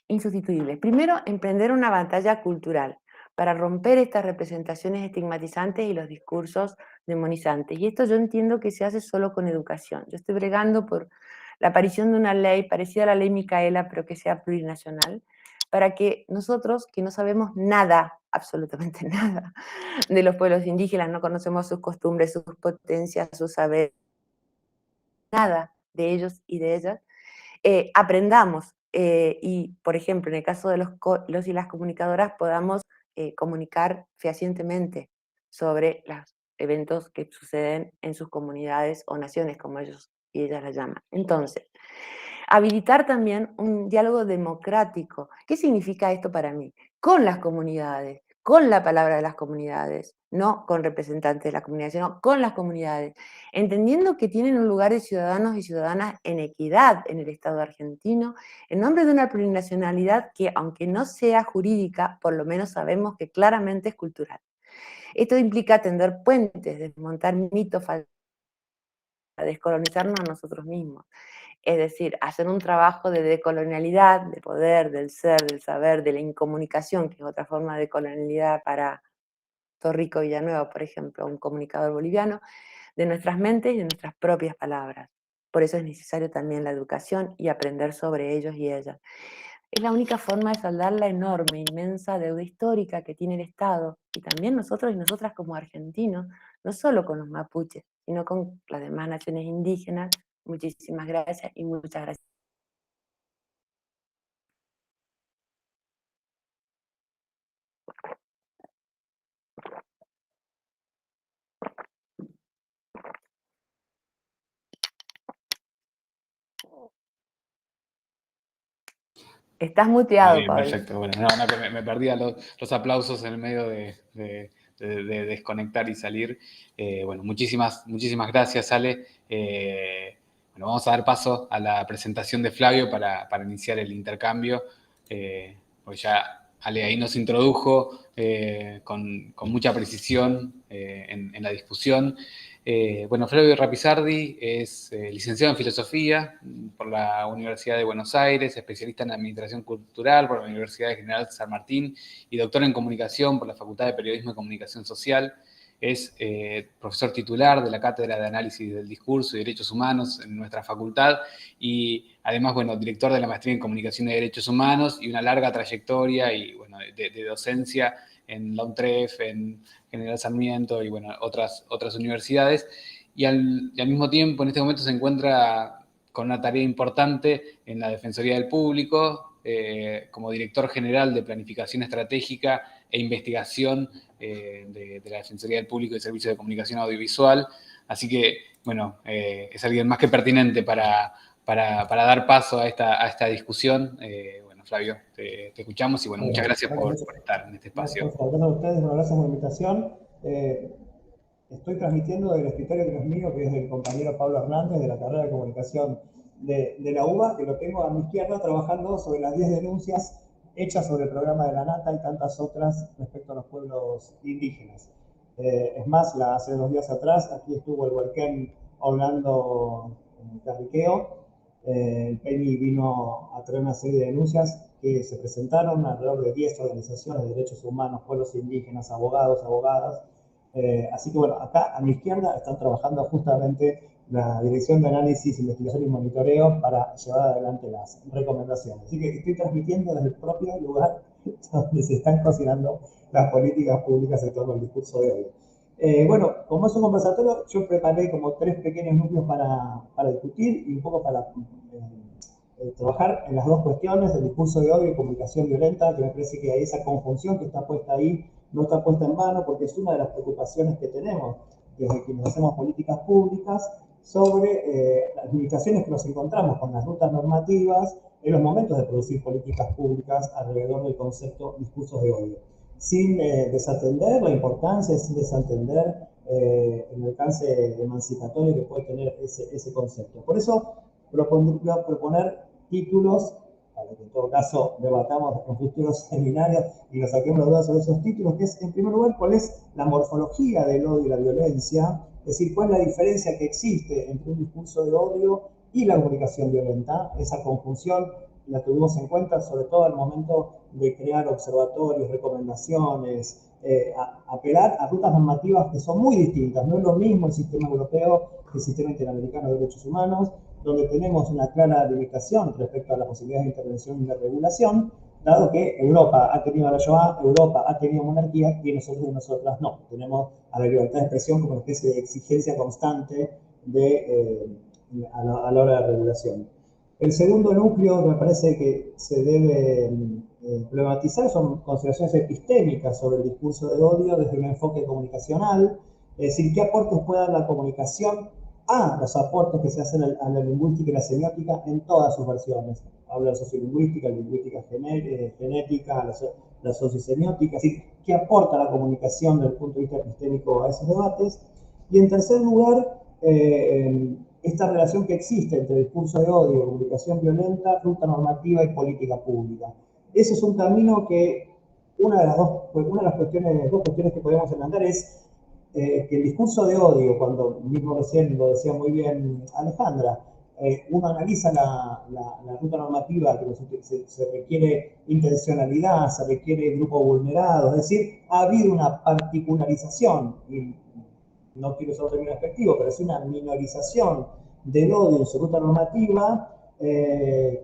insustituibles. Primero, emprender una batalla cultural para romper estas representaciones estigmatizantes y los discursos demonizantes. Y esto yo entiendo que se hace solo con educación. Yo estoy bregando por la aparición de una ley parecida a la ley Micaela, pero que sea plurinacional, para que nosotros, que no sabemos nada, absolutamente nada, de los pueblos indígenas, no conocemos sus costumbres, sus potencias, sus saberes, nada de ellos y de ellas, aprendamos y, por ejemplo, en el caso de los y las comunicadoras, podamos comunicar fehacientemente sobre los eventos que suceden en sus comunidades o naciones, como ellos y ellas las llaman. Entonces, habilitar también un diálogo democrático. ¿Qué significa esto para mí? Con las comunidades, con la palabra de las comunidades, no con representantes de la comunidad, sino con las comunidades, entendiendo que tienen un lugar de ciudadanos y ciudadanas en equidad en el Estado argentino, en nombre de una plurinacionalidad que, aunque no sea jurídica, por lo menos sabemos que claramente es cultural. Esto implica tender puentes, desmontar mitos, descolonizarnos a nosotros mismos. Es decir, hacer un trabajo de decolonialidad, de poder, del ser, del saber, de la incomunicación, que es otra forma de colonialidad para Torrico Villanueva, por ejemplo, un comunicador boliviano, de nuestras mentes y de nuestras propias palabras. Por eso es necesario también la educación y aprender sobre ellos y ellas. Es la única forma de saldar la enorme, inmensa deuda histórica que tiene el Estado, y también nosotros y nosotras como argentinos, no solo con los mapuches, sino con las demás naciones indígenas. Muchísimas gracias y muchas gracias. Estás muteado, Bien, Pablo. perfecto. Bueno, no, que me perdía los aplausos en el medio de desconectar y salir. Bueno, muchísimas gracias, Ale. Bueno, vamos a dar paso a la presentación de Flavio para iniciar el intercambio, porque ya Ale ahí nos introdujo con mucha precisión en la discusión. Bueno, Flavio Rapizardi es licenciado en Filosofía por la Universidad de Buenos Aires, especialista en Administración Cultural por la Universidad General San Martín y doctor en Comunicación por la Facultad de Periodismo y Comunicación Social. Es profesor titular de la Cátedra de Análisis del Discurso y Derechos Humanos en nuestra facultad y además, bueno, director de la Maestría en Comunicación y Derechos Humanos y una larga trayectoria y, bueno, de docencia en la UNTREF, en General Sarmiento y, bueno, otras universidades. Y al mismo tiempo, en este momento se encuentra con una tarea importante en la Defensoría del Público, como director general de Planificación Estratégica e Investigación de la Defensoría del Público y Servicios de Comunicación Audiovisual. Así que, bueno, es alguien más que pertinente para dar paso a esta discusión. Bueno, Flavio, te escuchamos y bueno, muchas gracias por estar en este espacio. Gracias a ustedes, bueno, gracias por la invitación. Estoy transmitiendo del escritorio que no es mío, que es del compañero Pablo Hernández, de la carrera de comunicación de la UBA, que lo tengo a mi izquierda trabajando sobre las 10 denuncias hechas sobre el programa de la Nata y tantas otras respecto a los pueblos indígenas. Es más, hace 2 días atrás, aquí estuvo el Hualquén Orlando Carriqueo. El PENI vino a traer una serie de denuncias que se presentaron alrededor de 10 organizaciones de derechos humanos, pueblos indígenas, abogados, abogadas. Así que bueno, acá a mi izquierda están trabajando justamente la Dirección de Análisis, Investigación y Monitoreo para llevar adelante las recomendaciones. Así que estoy transmitiendo desde el propio lugar donde se están cocinando las políticas públicas en torno al discurso de hoy. Bueno, como es un conversatorio, yo preparé como 3 pequeños núcleos para discutir y un poco para trabajar en las 2 cuestiones, el discurso de odio y comunicación violenta, que me parece que hay esa conjunción que está puesta ahí, no está puesta en vano, porque es una de las preocupaciones que tenemos desde quienes hacemos políticas públicas sobre las limitaciones que nos encontramos con las rutas normativas en los momentos de producir políticas públicas alrededor del concepto discursos de odio, sin desatender la importancia, sin desatender el alcance emancipatorio que puede tener ese concepto. Por eso voy a proponer títulos, para que en todo caso debatamos en futuros seminarios y nos saquemos dudas sobre esos títulos, que es, en primer lugar, cuál es la morfología del odio y la violencia, es decir, cuál es la diferencia que existe entre un discurso de odio y la comunicación violenta. Esa conjunción la tuvimos en cuenta, sobre todo al momento de crear observatorios, recomendaciones, apelar a rutas normativas que son muy distintas. No es lo mismo el sistema europeo que el sistema interamericano de derechos humanos, donde tenemos una clara limitación respecto a la posibilidad de intervención y de regulación, dado que Europa ha tenido la Shoah, Europa ha tenido monarquía y nosotros y nosotras no. Tenemos a la libertad de expresión como una especie de exigencia constante a la hora de regulación. El segundo núcleo que me parece que se debe problematizar son consideraciones epistémicas sobre el discurso de odio desde un enfoque comunicacional, es decir, qué aportes puede dar la comunicación a los aportes que se hacen a la lingüística y la semiótica en todas sus versiones. Habla de sociolingüística, lingüística genética, la sociosemiótica, es decir, qué aporta la comunicación desde el punto de vista epistémico a esos debates. Y en tercer lugar, esta relación que existe entre discurso de odio, comunicación violenta, ruta normativa y política pública. Ese es un camino que una de las dos cuestiones que podemos enmendar es que el discurso de odio, cuando mismo recién lo decía muy bien Alejandra, uno analiza la ruta normativa, que se requiere intencionalidad, se requiere grupo vulnerado, es decir, ha habido una particularización, y no quiero usar un término despectivo, pero es una minorización del odio en su ruta normativa,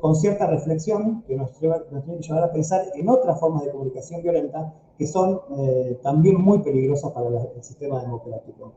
con cierta reflexión que nos tiene que llevar a pensar en otras formas de comunicación violenta que son también muy peligrosas para el sistema democrático.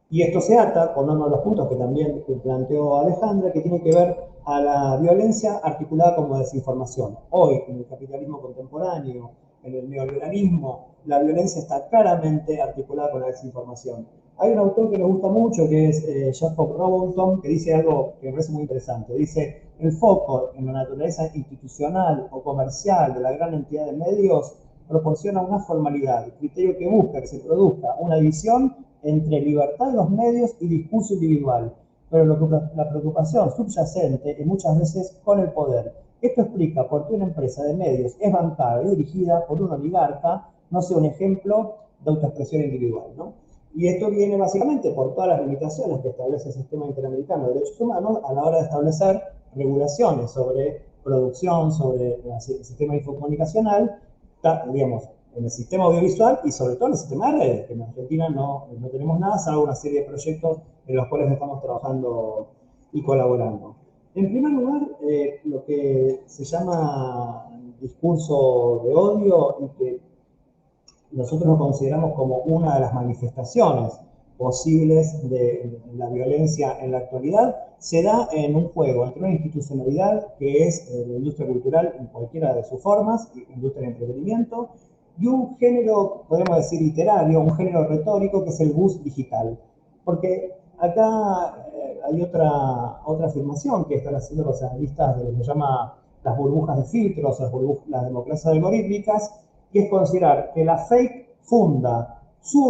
Y esto se ata con uno de los puntos que también planteó Alejandra, que tiene que ver a la violencia articulada como desinformación. Hoy, en el capitalismo contemporáneo, en el neoliberalismo, la violencia está claramente articulada con la desinformación. Hay un autor que me gusta mucho, que es Jacob Robinson, que dice algo que me parece muy interesante. Dice, el foco en la naturaleza institucional o comercial de la gran entidad de medios proporciona una formalidad, criterio que busca que se produzca una división entre libertad de los medios y discurso individual, pero la preocupación subyacente es muchas veces con el poder. Esto explica por qué una empresa de medios es bancada y dirigida por un oligarca no sea un ejemplo de autoexpresión individual, ¿no? Y esto viene básicamente por todas las limitaciones que establece el sistema interamericano de derechos humanos a la hora de establecer regulaciones sobre producción, sobre el sistema infocomunicacional, digamos, en el sistema audiovisual y sobre todo en el sistema de redes, que en Argentina no tenemos nada, salvo una serie de proyectos en los cuales estamos trabajando y colaborando. En primer lugar, lo que se llama discurso de odio y que nosotros lo consideramos como una de las manifestaciones posibles de la violencia en la actualidad, se da en un juego entre una institucionalidad que es la industria cultural en cualquiera de sus formas, industria de entretenimiento, y un género, podemos decir, literario, un género retórico que es el bus digital. Porque acá hay otra afirmación que están haciendo los analistas de lo que se llama las burbujas de filtros, las democracias algorítmicas, y es considerar que la fake funda su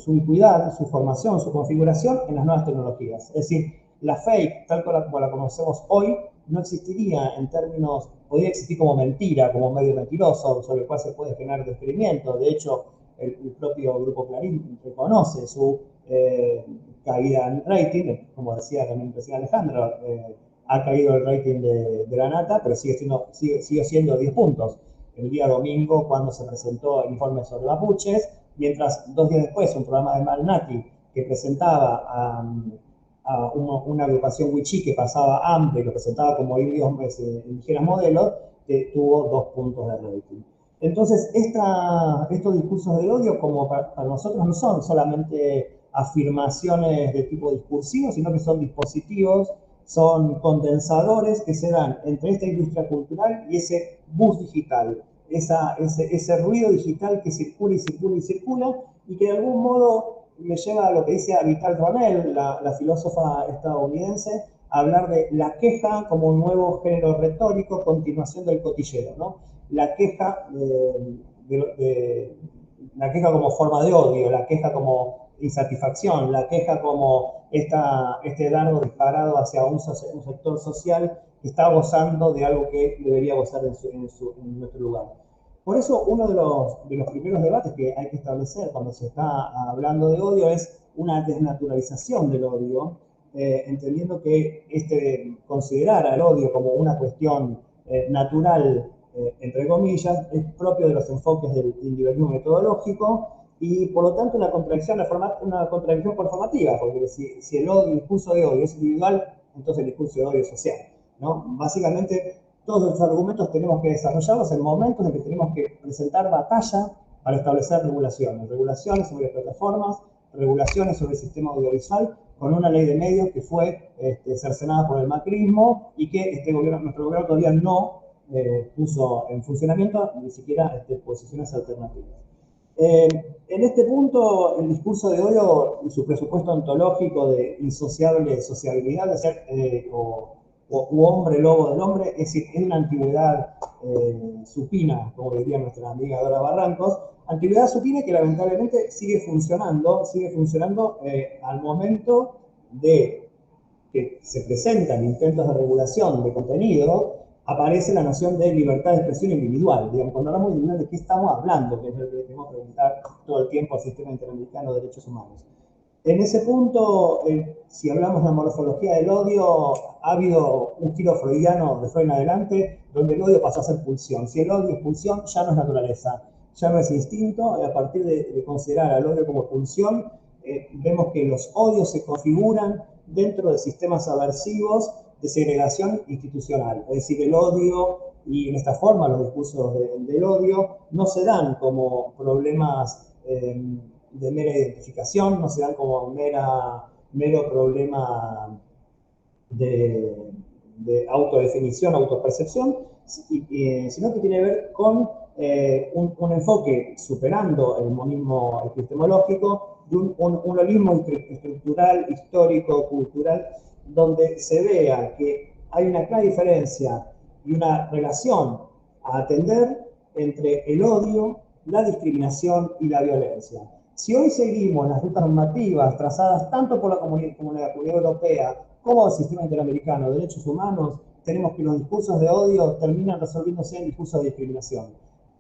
ubicuidad, su formación, su configuración en las nuevas tecnologías. Es decir, la fake, tal como la conocemos hoy, no existiría en términos, podría existir como mentira, como medio mentiroso, sobre el cual se puede generar descubrimiento. De hecho, el propio Grupo Clarín reconoce su caída en rating, como decía también recién Alejandra, ha caído el rating de la Nata, pero sigue siendo 10 puntos. El día domingo, cuando se presentó el informe sobre mapuches, mientras 2 días después un programa de Malnati que presentaba a una agrupación wichí que pasaba hambre y lo presentaba como idiomas indígenas modelos, que tuvo 2 puntos de rating. Entonces, estos discursos del odio, como para nosotros, no son solamente afirmaciones de tipo discursivo, sino que son dispositivos, son condensadores que se dan entre esta industria cultural y ese bus digital, ese ruido digital que circula y circula y circula, y que de algún modo me lleva a lo que dice Vital Ronell, la filósofa estadounidense, a hablar de la queja como un nuevo género retórico, continuación del cotillero, ¿no? La queja, la queja como forma de odio, la queja como insatisfacción, la queja como este dardo disparado hacia un sector social que está gozando de algo que debería gozar en nuestro lugar. Por eso, uno de los primeros debates que hay que establecer cuando se está hablando de odio es una desnaturalización del odio, entendiendo que considerar al odio como una cuestión natural, entre comillas, es propio de los enfoques del individualismo metodológico y, por lo tanto, una contradicción performativa, porque si el discurso de odio es individual, entonces el discurso de odio es social, ¿no? Básicamente, todos los argumentos tenemos que desarrollarlos en momentos en que tenemos que presentar batalla para establecer regulaciones sobre plataformas, regulaciones sobre el sistema audiovisual, con una ley de medios que fue cercenada por el macrismo y que nuestro gobierno todavía no puso en funcionamiento, ni siquiera posiciones alternativas. En este punto, el discurso de odio y su presupuesto ontológico de insociable sociabilidad, de ser u hombre lobo del hombre, es decir, es una antigüedad supina, como diría nuestra amiga Dora Barrancos, antigüedad supina que lamentablemente sigue funcionando al momento de que se presentan intentos de regulación de contenido, aparece la noción de libertad de expresión individual. Digamos, cuando hablamos de individual, ¿de qué estamos hablando? Que es lo que tenemos que preguntar todo el tiempo al Sistema Interamericano de Derechos Humanos. En ese punto, si hablamos de la morfología del odio, ha habido un giro freudiano de Freud en adelante, donde el odio pasó a ser pulsión. Si el odio es pulsión, ya no es naturaleza, ya no es instinto, y a partir de considerar al odio como pulsión, vemos que los odios se configuran dentro de sistemas aversivos de segregación institucional. Es decir, el odio, y en esta forma los discursos del odio, no se dan como problemas de mera identificación, no se dan como mero problema de autodefinición, autopercepción, sino que tiene que ver con un enfoque superando el monismo epistemológico, de un holismo estructural, histórico, cultural, donde se vea que hay una clara diferencia y una relación a atender entre el odio, la discriminación y la violencia. Si hoy seguimos las rutas normativas trazadas tanto por la Comunidad Europea como el Sistema Interamericano de Derechos Humanos, tenemos que los discursos de odio terminan resolviéndose en discursos de discriminación.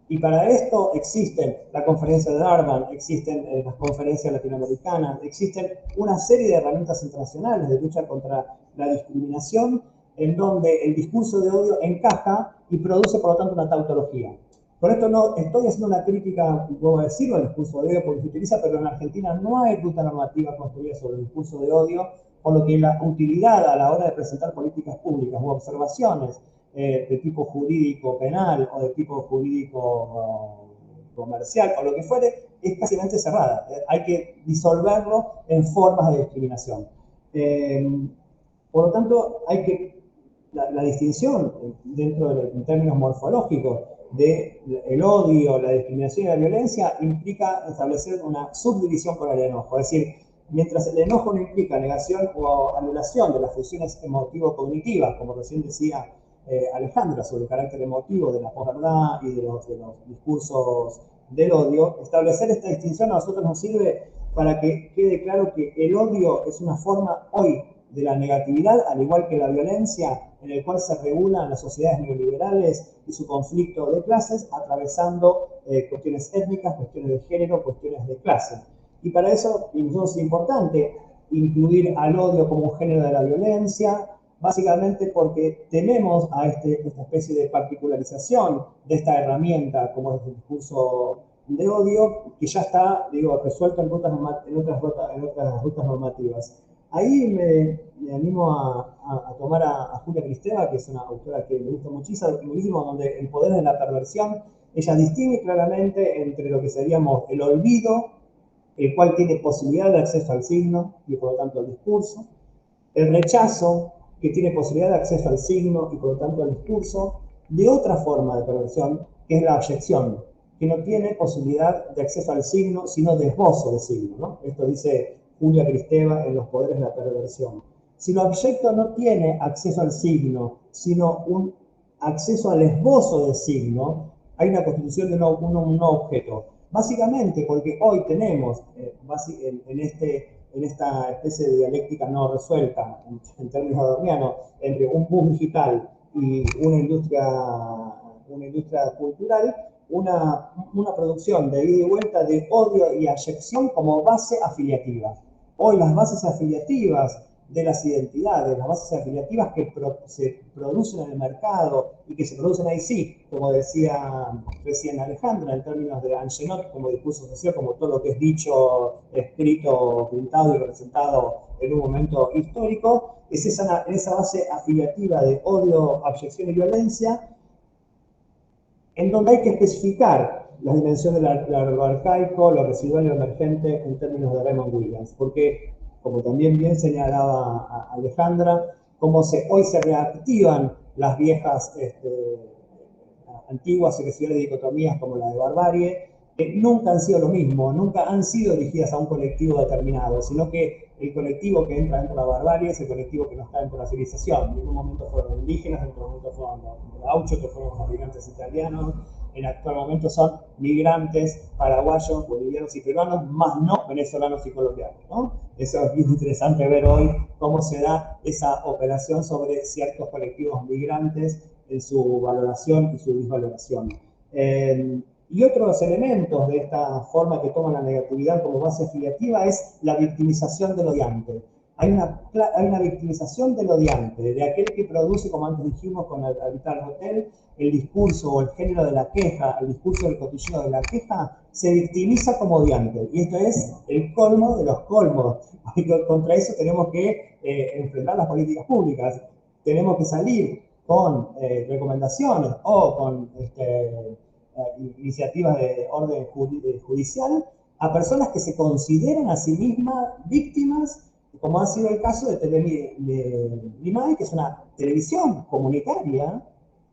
Y para esto existen la conferencia de Durban, existen las conferencias latinoamericanas, existen una serie de herramientas internacionales de lucha contra la discriminación, en donde el discurso de odio encaja y produce, por lo tanto, una tautología. Con esto no estoy haciendo una crítica, puedo decirlo, al discurso de odio porque se utiliza, pero en Argentina no hay ruta normativa construida sobre el discurso de odio, por lo que la utilidad a la hora de presentar políticas públicas u observaciones de tipo jurídico penal o de tipo jurídico comercial o lo que fuere, es casi cerrada. Hay que disolverlo en formas de discriminación. Por lo tanto, la distinción dentro en términos morfológicos del odio, la discriminación y la violencia implica establecer una subdivisión por el enojo. Es decir, Mientras el enojo no implica negación o anulación de las funciones emotivo-cognitivas, como recién decía Alejandra, sobre el carácter emotivo de la posverdad y de los discursos del odio, establecer esta distinción a nosotros nos sirve para que quede claro que el odio es una forma hoy de la negatividad, al igual que la violencia, en el cual se regulan las sociedades neoliberales y su conflicto de clases, atravesando cuestiones étnicas, cuestiones de género, cuestiones de clase. Y para eso es importante incluir al odio como un género de la violencia, básicamente porque tenemos a esta especie de particularización de esta herramienta, como es el discurso de odio, que ya está, digo, resuelto en otras rutas normativas. Ahí me animo a tomar a Julia Kristeva, que es una autora que me gusta muchísimo, donde el poder de la perversión, ella distingue claramente entre lo que seríamos el olvido, el cual tiene posibilidad de acceso al signo y por lo tanto al discurso, el rechazo, que tiene posibilidad de acceso al signo y por lo tanto al discurso, de otra forma de perversión, que es la abyección, que no tiene posibilidad de acceso al signo, sino de esbozo de signo, ¿no? Esto dice Julia Kristeva en Los poderes de la perversión. Si lo abyecto no tiene acceso al signo, sino un acceso al esbozo del signo, hay una constitución de un no objeto. Básicamente porque hoy tenemos en esta especie de dialéctica no resuelta, en términos adornianos, entre un boom digital y una industria cultural, una producción de ida y vuelta de odio y abyección como base afiliativa. Hoy las bases afiliativas de las identidades, las bases afiliativas que se producen en el mercado y que se producen ahí sí, como decía recién Alejandra, en términos de Angenot como discurso social, como todo lo que es dicho, escrito, pintado y representado en un momento histórico, es esa base afiliativa de odio, abyección y violencia, en donde hay que especificar las dimensiones de lo arcaico, lo residual y lo emergente en términos de Raymond Williams, porque, como también bien señalaba Alejandra, hoy se reactivan las viejas antiguas y residuales dicotomías como la de barbarie, que nunca han sido lo mismo, nunca han sido dirigidas a un colectivo determinado, sino que el colectivo que entra dentro de la barbarie es el colectivo que no está dentro de la civilización. En un momento fueron indígenas, en otro momento fueron los gauchos, que fueron los migrantes italianos, en actual momento son migrantes paraguayos, bolivianos y peruanos, más no venezolanos y colombianos, ¿no? Eso es bien interesante ver hoy cómo se da esa operación sobre ciertos colectivos migrantes en su valoración y su disvaloración. Y otros elementos de esta forma que toma la negatividad como base afiliativa es la victimización del odiante. Hay una victimización del odiante, de aquel que produce, como antes dijimos con el Habitar Hotel, el discurso o el género de la queja, el discurso del cotilleo de la queja, se victimiza como odiante. Y esto es el colmo de los colmos. Contra eso tenemos que enfrentar las políticas públicas. Tenemos que salir con recomendaciones o con iniciativas de orden judicial a personas que se consideran a sí mismas víctimas, como ha sido el caso de Limay, que es una televisión comunitaria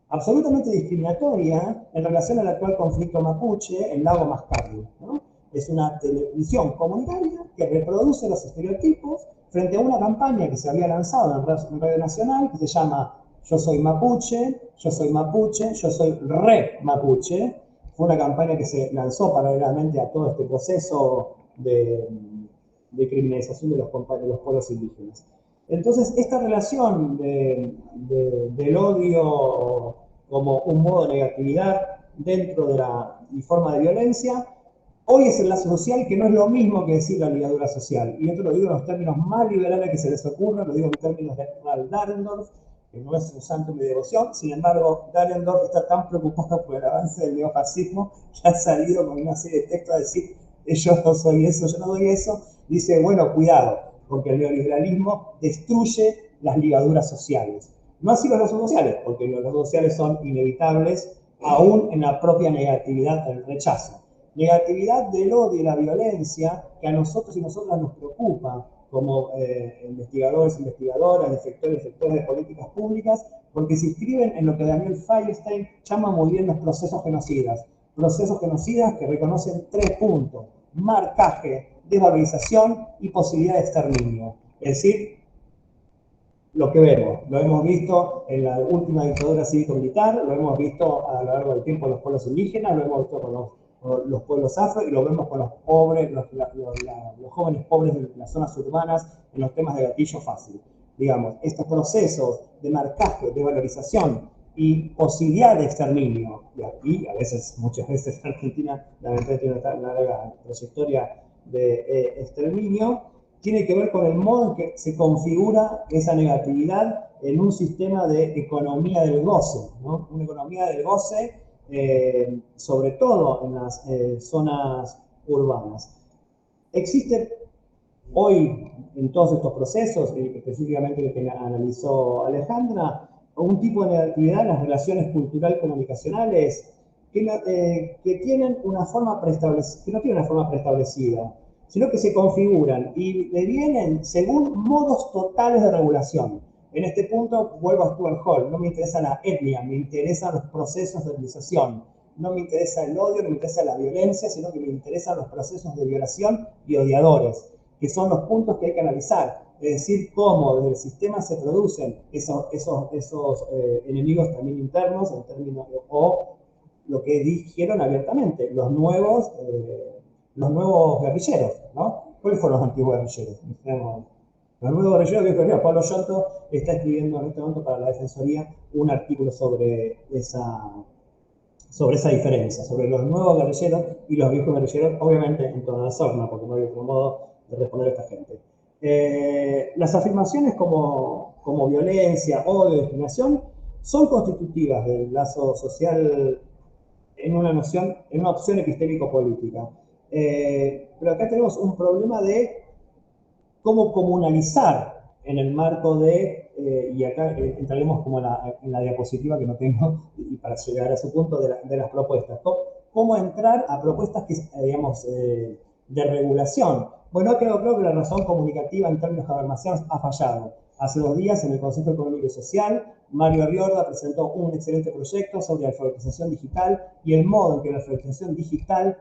absolutamente discriminatoria en relación al actual conflicto mapuche en Lago Mascardi, ¿no? Es una televisión comunitaria que reproduce los estereotipos frente a una campaña que se había lanzado en Radio Nacional que se llama Yo soy mapuche, yo soy mapuche, yo soy re mapuche. Fue una campaña que se lanzó paralelamente a todo este proceso de criminalización de los pueblos indígenas. Entonces, esta relación del odio como un modo de negatividad dentro de la forma de violencia, hoy es el lazo social, que no es lo mismo que decir la ligadura social. Y esto lo digo en los términos más liberales que se les ocurra, lo digo en términos de Ralph Dahrendorf, que no es un santo de mi devoción. Sin embargo, Dahrendorf está tan preocupado por el avance del neofascismo que ha salido con una serie de textos a decir, yo no soy eso, yo no doy eso. Dice, bueno, cuidado, porque el neoliberalismo destruye las ligaduras sociales. No así los lazos sociales, porque los lazos sociales son inevitables aún en la propia negatividad del rechazo. Negatividad del odio y la violencia que a nosotros y nosotras nos preocupa como investigadores, investigadoras, efectores de políticas públicas, porque se inscriben en lo que Daniel Feierstein llama muy bien los procesos genocidas. Procesos genocidas que reconocen 3 puntos: marcaje, desvalorización y posibilidad de exterminio. Es decir, lo que vemos, lo hemos visto en la última dictadura cívico-militar, lo hemos visto a lo largo del tiempo en los pueblos indígenas, lo hemos visto con los pueblos afro y lo vemos con los pobres, los jóvenes pobres de las zonas urbanas en los temas de gatillo fácil. Digamos, estos procesos de marcaje, de valorización y posibilidad de exterminio, y a veces, muchas veces Argentina lamentablemente tiene una larga trayectoria de exterminio, tiene que ver con el modo en que se configura esa negatividad en un sistema de economía del goce, ¿no? Una economía del goce, sobre todo en las zonas urbanas. Existe hoy, en todos estos procesos, específicamente el que analizó Alejandra, un tipo de negatividad en las relaciones cultural-comunicacionales que tienen una forma preestablecida, que no tienen una forma preestablecida, sino que se configuran y devienen según modos totales de regulación. En este punto vuelvo a Stuart Hall, no me interesa la etnia, me interesan los procesos de organización. No me interesa el odio, no me interesa la violencia, sino que me interesan los procesos de violación y odiadores, que son los puntos que hay que analizar. Es decir, cómo desde el sistema se producen esos enemigos también internos, en términos o lo que dijeron abiertamente, los nuevos guerrilleros, ¿no? ¿Cuáles fueron los antiguos guerrilleros? Los nuevos guerrilleros, Pablo Yonto está escribiendo en este momento para la Defensoría un artículo sobre esa diferencia, sobre los nuevos guerrilleros y los viejos guerrilleros, obviamente en toda la zona, porque no hay otro modo de responder a esta gente. Las afirmaciones como violencia, odio, discriminación, son constitutivas del lazo social en una opción epistémico-política. Pero acá tenemos un problema de cómo comunalizar en el marco de, y acá entraremos como en la diapositiva que no tengo, y para llegar a ese punto de las propuestas. ¿Cómo entrar a propuestas que, digamos, de regulación? Bueno, creo que la razón comunicativa en términos habermasianos ha fallado. Hace 2 días en el Consejo Económico y Social, Mario Riorda presentó un excelente proyecto sobre alfabetización digital y el modo en que la alfabetización digital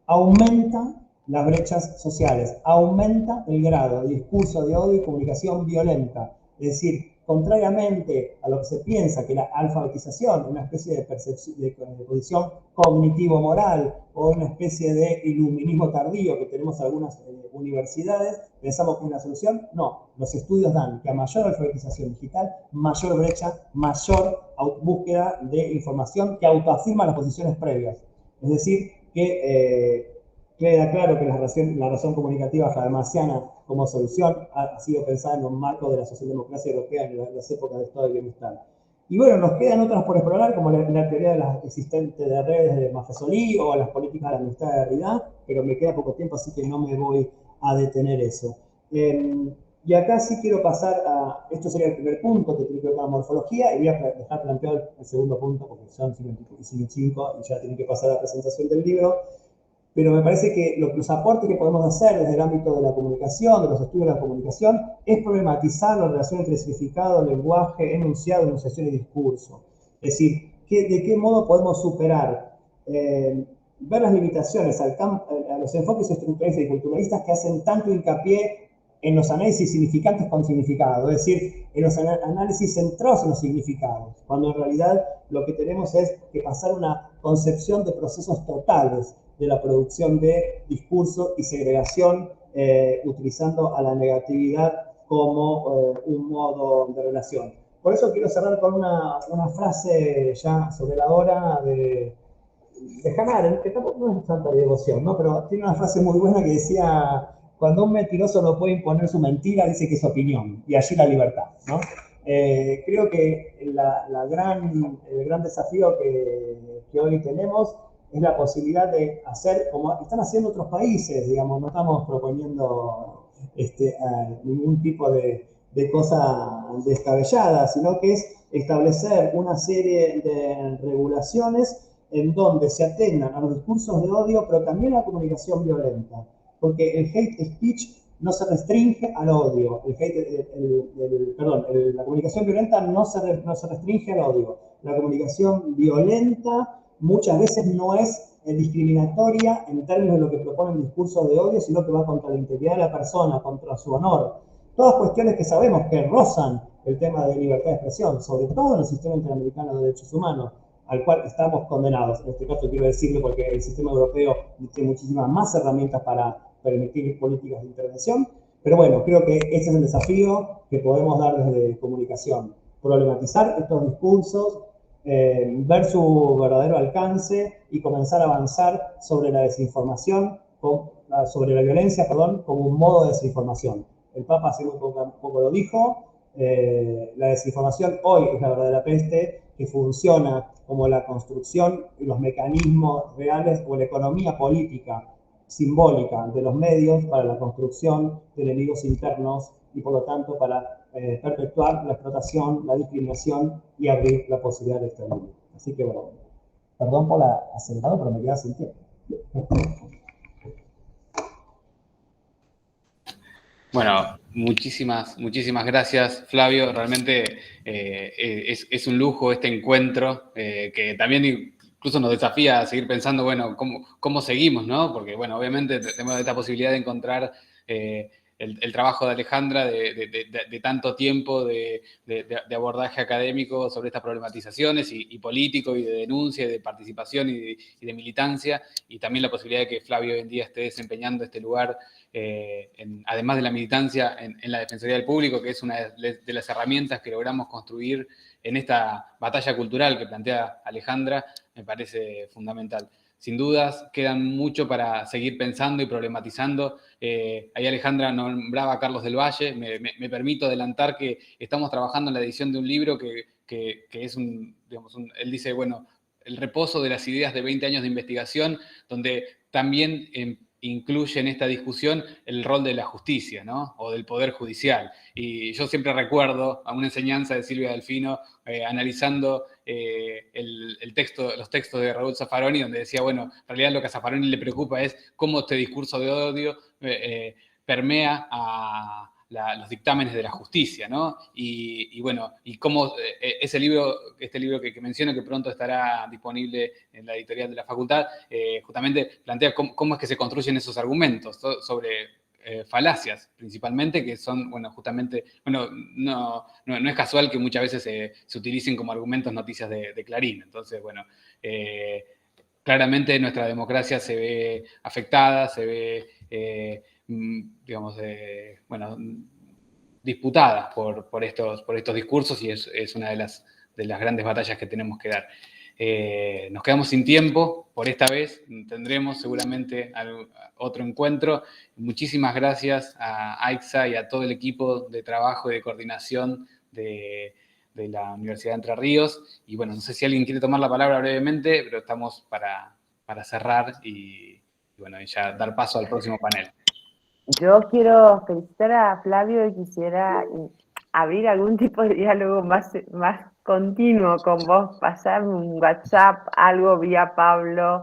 aumenta las brechas sociales, aumenta el grado de discurso de odio y comunicación violenta. Es decir, contrariamente a lo que se piensa que la alfabetización es una especie de percepción, de posición cognitivo-moral o una especie de iluminismo tardío que tenemos en algunas universidades, pensamos que es una solución. No, los estudios dan que a mayor alfabetización digital, mayor brecha, mayor búsqueda de información que autoafirma las posiciones previas. Es decir, que queda claro que la razón comunicativa habermasiana como solución ha sido pensada en un marco de la socialdemocracia europea en las épocas de Estado de Bienestar. Y bueno, nos quedan otras por explorar, como la teoría de las existentes de redes de Maffesoli o las políticas de la amistad de Derrida, pero me queda poco tiempo, así que no me voy a detener eso. Y acá sí quiero pasar a, esto sería el primer punto que tiene que ver con la morfología, y voy a dejar planteado el segundo punto, porque son 55 y ya tienen que pasar a la presentación del libro. Pero me parece que los aportes que podemos hacer desde el ámbito de la comunicación, de los estudios de la comunicación, es problematizar la relación entre significado, lenguaje, enunciado, enunciación y discurso. Es decir, de qué modo podemos superar, ver las limitaciones a los enfoques estructurales y culturalistas que hacen tanto hincapié en los análisis significantes con significado, es decir, en los análisis centrados en los significados, cuando en realidad lo que tenemos es que pasar una concepción de procesos totales de la producción de discurso y segregación, utilizando a la negatividad como un modo de relación. Por eso quiero cerrar con una frase ya sobre la hora de Hannah Arendt, que tampoco no es tanta devoción, ¿no? Pero tiene una frase muy buena que decía: cuando un mentiroso no puede imponer su mentira, dice que es opinión, y allí la libertad, ¿no? Creo que el gran desafío que hoy tenemos es la posibilidad de hacer como están haciendo otros países, digamos, no estamos proponiendo ningún tipo de cosa descabellada, sino que es establecer una serie de regulaciones en donde se atendan a los discursos de odio, pero también a la comunicación violenta. Porque el hate speech no se restringe al odio. La comunicación violenta no se restringe al odio. La comunicación violenta muchas veces no es discriminatoria en términos de lo que proponen discursos de odio, sino que va contra la integridad de la persona, contra su honor. Todas cuestiones que sabemos que rozan el tema de libertad de expresión, sobre todo en el sistema interamericano de derechos humanos, al cual estamos condenados. En este caso quiero decirlo porque el sistema europeo tiene muchísimas más herramientas para permitir políticas de intervención, pero bueno, creo que ese es el desafío que podemos dar desde comunicación, problematizar estos discursos, ver su verdadero alcance y comenzar a avanzar sobre la desinformación, sobre la violencia, perdón, como un modo de desinformación. El Papa hace un poco lo dijo, la desinformación hoy es la verdadera peste que funciona como la construcción y los mecanismos reales o la economía política simbólica de los medios para la construcción de enemigos internos y por lo tanto para perpetuar la explotación, la discriminación y abrir la posibilidad de exterminio. Así que bueno, perdón por la acelerado, pero me queda sin tiempo. Bueno, muchísimas gracias, Flavio. Realmente es un lujo este encuentro que también incluso nos desafía a seguir pensando, bueno, cómo seguimos, ¿no? Porque, bueno, obviamente tenemos esta posibilidad de encontrar el trabajo de Alejandra de tanto tiempo de abordaje académico sobre estas problematizaciones y político y de denuncia y de participación y de militancia, y también la posibilidad de que Flavio hoy en día esté desempeñando este lugar, además de la militancia, en la Defensoría del Público, que es una de las herramientas que logramos construir en esta batalla cultural que plantea Alejandra. Me parece fundamental. Sin dudas, quedan mucho para seguir pensando y problematizando. Ahí Alejandra nombraba a Carlos del Valle. Me permito adelantar que estamos trabajando en la edición de un libro que es él dice, bueno, el reposo de las ideas de 20 años de investigación, donde también incluye en esta discusión el rol de la justicia, ¿no? O del Poder Judicial. Y yo siempre recuerdo a una enseñanza de Silvia Delfino analizando los textos de Raúl Zaffaroni, donde decía, bueno, en realidad lo que a Zaffaroni le preocupa es cómo este discurso de odio permea a los dictámenes de la justicia, ¿no? Y bueno, y cómo este libro que menciono, que pronto estará disponible en la editorial de la facultad, justamente plantea cómo es que se construyen esos argumentos sobre falacias, principalmente, que son, bueno, justamente, bueno, no es casual que muchas veces se utilicen como argumentos noticias de Clarín. Entonces, bueno, claramente nuestra democracia se ve afectada, se ve, digamos, bueno, disputada por estos discursos, y es una de las grandes batallas que tenemos que dar. Nos quedamos sin tiempo por esta vez, tendremos seguramente otro encuentro. Muchísimas gracias a AICSA y a todo el equipo de trabajo y de coordinación de la Universidad de Entre Ríos. Y bueno, no sé si alguien quiere tomar la palabra brevemente, pero estamos para cerrar y bueno, y ya dar paso al próximo panel. Yo quiero felicitar a Flavio y quisiera abrir algún tipo de diálogo más continuo con vos, pasarme un WhatsApp, algo vía Pablo,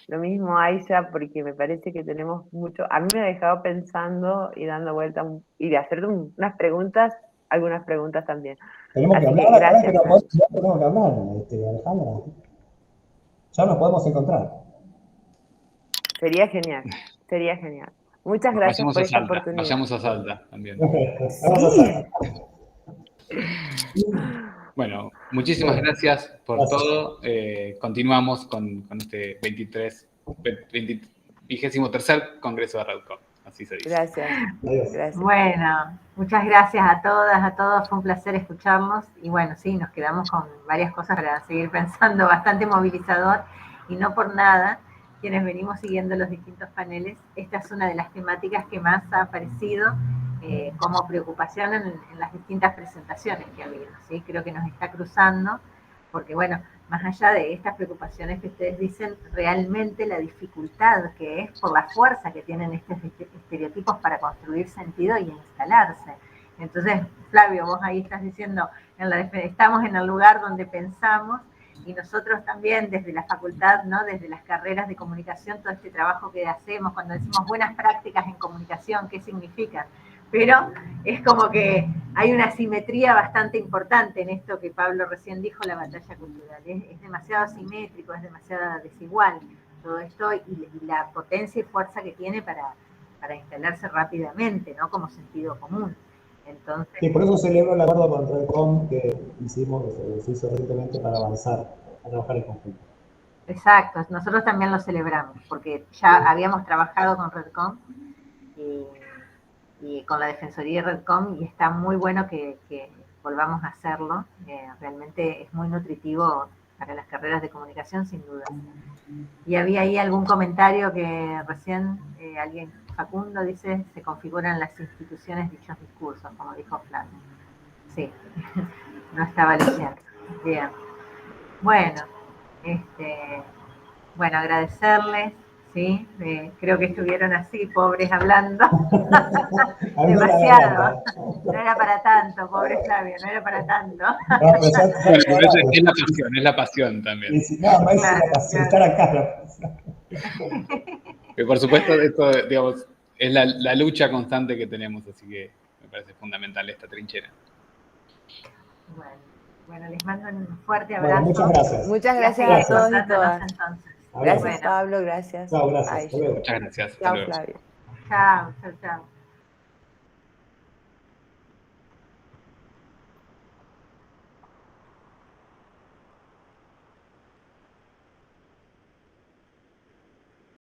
lo mismo Aisha, porque me parece que tenemos mucho. A mí me ha dejado pensando y dando vuelta y de hacer unas preguntas, algunas preguntas también. Tenemos que hablar, gracias, tenemos que hablar, Alejandra. Ya nos podemos encontrar. Sería genial, sería genial. Muchas gracias por esta oportunidad. Vayamos a Salta también. Sí. Bueno, muchísimas gracias por todo. Continuamos con este 23º Congreso de REDCOM. Así se dice. Gracias. Bueno, muchas gracias a todas, a todos. Fue un placer escucharnos. Y bueno, sí, nos quedamos con varias cosas para seguir pensando, bastante movilizador. Y no por nada, quienes venimos siguiendo los distintos paneles, esta es una de las temáticas que más ha aparecido como preocupación en las distintas presentaciones que ha habido, ¿sí? Creo que nos está cruzando, porque bueno, más allá de estas preocupaciones que ustedes dicen, realmente la dificultad que es por la fuerza que tienen estos estereotipos para construir sentido y instalarse. Entonces, Flavio, vos ahí estás diciendo, estamos en el lugar donde pensamos, y nosotros también desde la facultad, ¿no? Desde las carreras de comunicación, todo este trabajo que hacemos, cuando decimos buenas prácticas en comunicación, ¿qué significan? Pero es como que hay una asimetría bastante importante en esto que Pablo recién dijo, la batalla cultural. Es demasiado asimétrico, es demasiado desigual todo esto y la potencia y fuerza que tiene para instalarse rápidamente, ¿no? Como sentido común. Entonces, sí, por eso celebro el acuerdo con Redcom que hicimos, que se hizo recientemente para avanzar, a trabajar en conjunto. exacto, nosotros también lo celebramos, porque ya habíamos trabajado con Redcom y con la Defensoría de Redcom, y está muy bueno que volvamos a hacerlo. Realmente es muy nutritivo para las carreras de comunicación, sin duda. Y había ahí algún comentario que recién alguien, Facundo, dice, se configuran las instituciones dichos discursos, como dijo Flavio. Sí, no estaba leyendo. Bien. Bueno, bueno, agradecerles, ¿sí? Creo que estuvieron así, pobres, hablando. Demasiado. No era para tanto, pobre Flavio, no era para tanto. No, pero ya Bueno, quedó es la pasión también. No, más Claro, la pasión, claro. estar acá. Que por supuesto, esto, digamos, es la lucha constante que tenemos, así que me parece fundamental esta trinchera. Bueno, les mando un fuerte Bueno, abrazo. muchas gracias. Muchas Y gracias seguir a todos y encontrándonos todas. entonces. Gracias, Bueno, Pablo, gracias. Chao, gracias. Ay, Hasta luego. Muchas gracias. Hasta chao, luego. Flavio. chao, chao, chao.